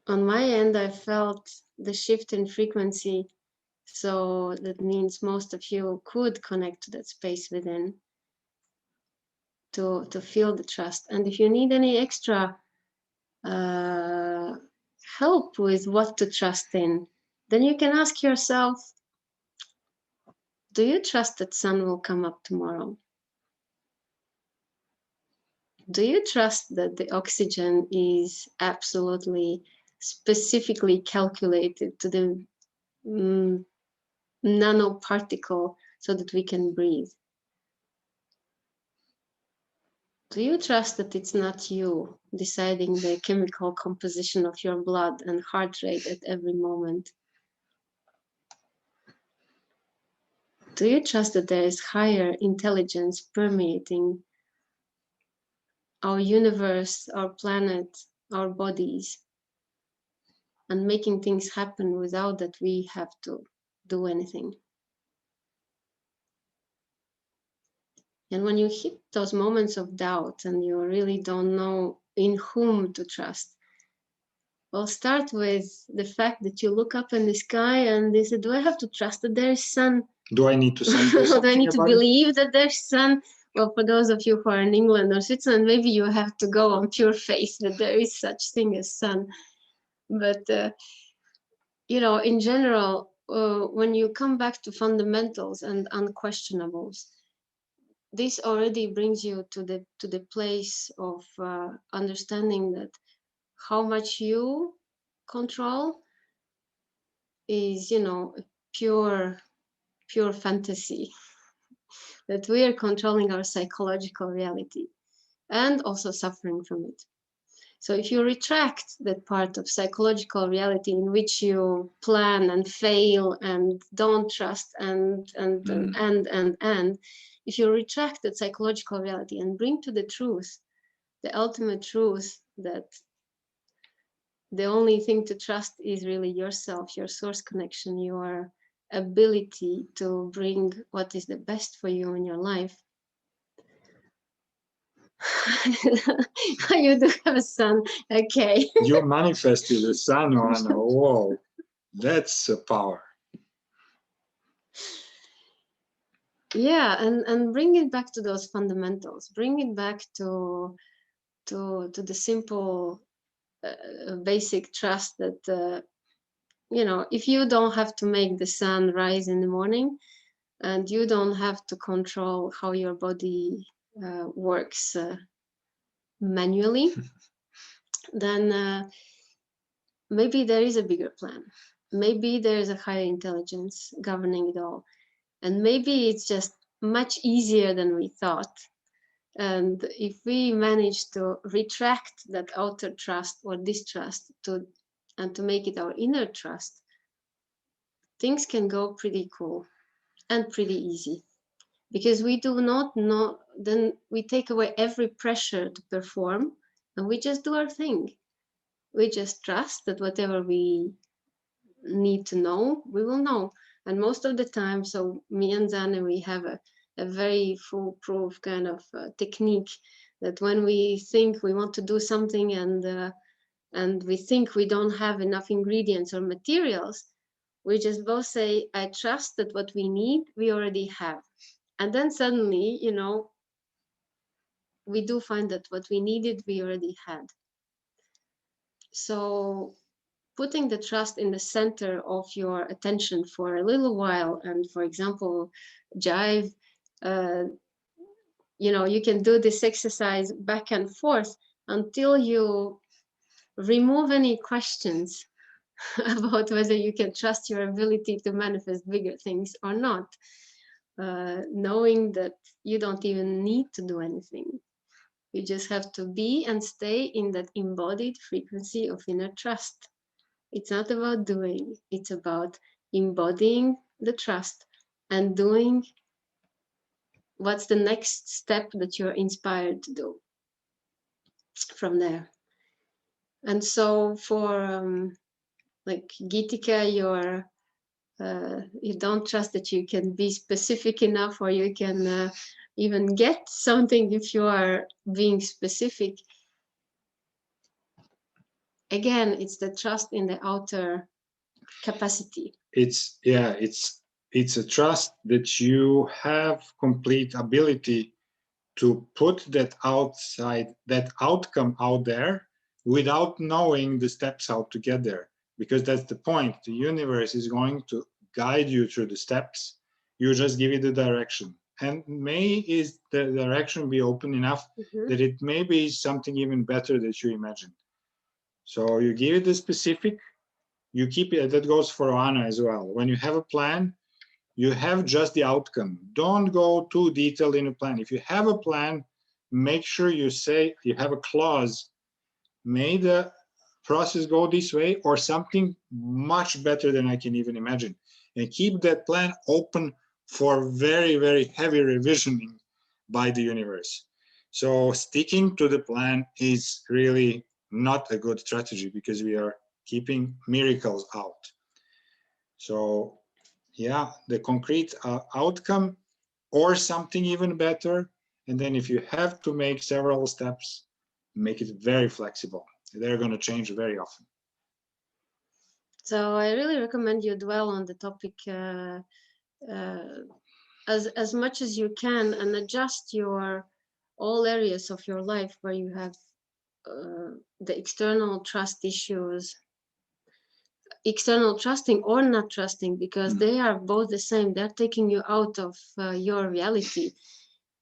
my end, I felt the shift in frequency. So that means most of you could connect to that space within to feel the trust. And if you need any extra help with what to trust in, then you can ask yourself, do you trust that sun will come up tomorrow? Do you trust that the oxygen is absolutely specifically calculated to the nanoparticle so that we can breathe? Do you trust that it's not you deciding the chemical composition of your blood and heart rate at every moment? Do you trust that there is higher intelligence permeating our universe, our planet, our bodies, and making things happen without that we have to do anything? And when you hit those moments of doubt and you really don't know in whom to trust, well, start with the fact that you look up in the sky and they say, do I have to trust that there is sun? Do I need to do Do I something need to about it? believe that there's sun? Well, for those of you who are in England or Switzerland, maybe you have to go on pure faith that there is such thing as sun. But, you know, in general, when you come back to fundamentals and unquestionables, this already brings you to the place of understanding that how much you control is, you know, pure fantasy, that we are controlling our psychological reality and also suffering from it. So if you retract that part of psychological reality in which you plan and fail and don't trust and, if you retract that psychological reality and bring to the truth, the ultimate truth, that the only thing to trust is really yourself, your source connection, your ability to bring what is the best for you in your life. You do have a son, okay. You manifested a son, Anna. Whoa, that's a power. Yeah, and bring it back to those fundamentals. Bring it back to the simple, basic trust that you know, if you don't have to make the sun rise in the morning, and you don't have to control how your body works manually, then maybe there is a bigger plan. Maybe there is a higher intelligence governing it all. And maybe it's just much easier than we thought. And if we manage to retract that outer trust or distrust and to make it our inner trust, things can go pretty cool and pretty easy. Because we do not know, then we take away every pressure to perform and we just do our thing. We just trust that whatever we need to know, we will know. And most of the time, so me and Zane, we have a very foolproof kind of technique that when we think we want to do something and we think we don't have enough ingredients or materials, we just both say, I trust that what we need, we already have. And then suddenly, you know, we do find that what we needed, we already had. So putting the trust in the center of your attention for a little while, and for example, jive, you know, you can do this exercise back and forth until you remove any questions about whether you can trust your ability to manifest bigger things or not, knowing that you don't even need to do anything. You just have to be and stay in that embodied frequency of inner trust. It's not about doing, it's about embodying the trust and doing what's the next step that you're inspired to do from there. And so for like Gitika, you don't trust that you can be specific enough, or you can even get something if you are being specific. Again, it's the trust in the outer capacity. It's a trust that you have complete ability to put that outcome out there without knowing the steps how to get there, because that's the point. The universe is going to guide you through the steps. You just give it the direction, and may is the direction be open enough that it may be something even better that you imagined. So you give it the specific, you keep it. That goes for Anna as well. When you have a plan, you have just the outcome. Don't go too detailed in a plan. If you have a plan, make sure you say, you have a clause, may the process go this way or something much better than I can even imagine. And keep that plan open for very, very heavy revisioning by the universe. So sticking to the plan is really not a good strategy, because we are keeping miracles out. So yeah, the concrete outcome or something even better. And then if you have to make several steps, make it very flexible. They're going to change very often. So I really recommend you dwell on the topic as much as you can, and adjust your all areas of your life where you have the external trust issues, external trusting or not trusting, because they are both the same. They're taking you out of your reality.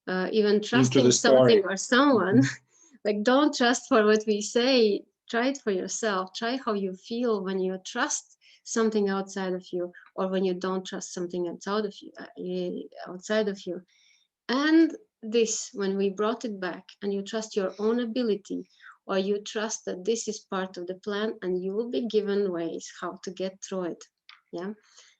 Even trusting something or someone, like don't trust for what we say, try it for yourself. Try how you feel when you trust something outside of you, or when you don't trust something outside of you. And this, when we brought it back and you trust your own ability, or you trust that this is part of the plan and you will be given ways how to get through it. Yeah.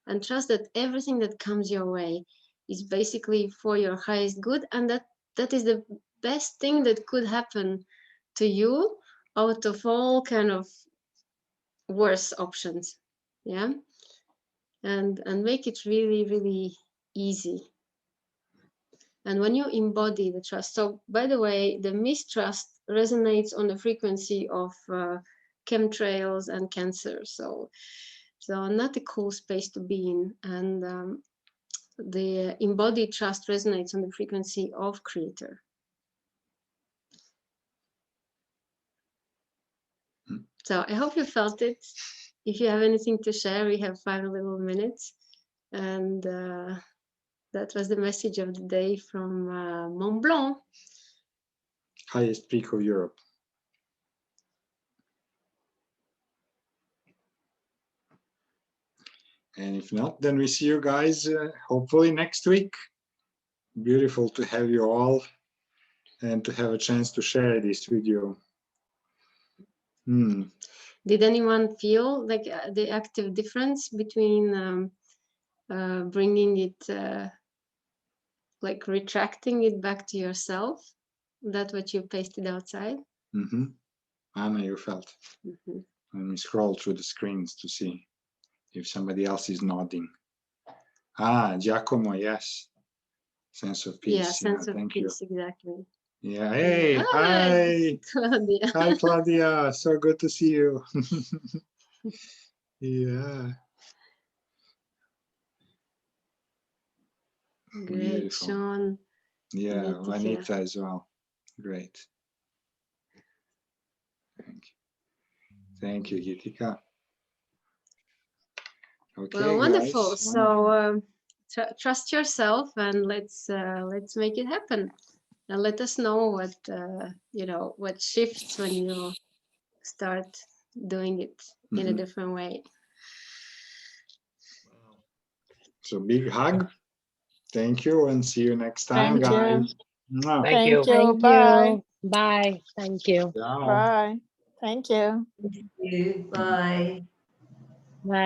And trust that everything that comes your way is basically for your highest good, and that is the best thing that could happen to you out of all kind of worse options. Yeah. And make it really, really easy. And when you embody the trust, so by the way, the mistrust resonates on the frequency of chemtrails and cancer. So not a cool space to be in. And the embodied trust resonates on the frequency of creator. So I hope you felt it. If you have anything to share, we have 5 little minutes. And that was the message of the day from Mont Blanc. Highest peak of Europe. And if not, then we see you guys hopefully next week. Beautiful to have you all and to have a chance to share this with you. Did anyone feel like the active difference between bringing it, like retracting it back to yourself? That's what you pasted outside? Anna, you felt. Let me scroll through the screens to see if somebody else is nodding. Giacomo, yes. Sense of peace. Yeah, sense of thank peace, you. Exactly. Yeah, hey, Hi, hi. Claudia. Hi, Claudia. So good to see you. Yeah. Great, Beautiful. Sean. Yeah, Great to hear. Juanita as well. Great. Thank you, Gitika. Okay, Well, wonderful. guys. So trust yourself and let's make it happen. And let us know what what shifts when you start doing it in a different way. So big hug. Thank you and see you next time, Thank guys. you. Mwah. Thank you. Thank Bye. you. Bye. Thank you. Ciao. Bye. Thank you. Thank you. Bye.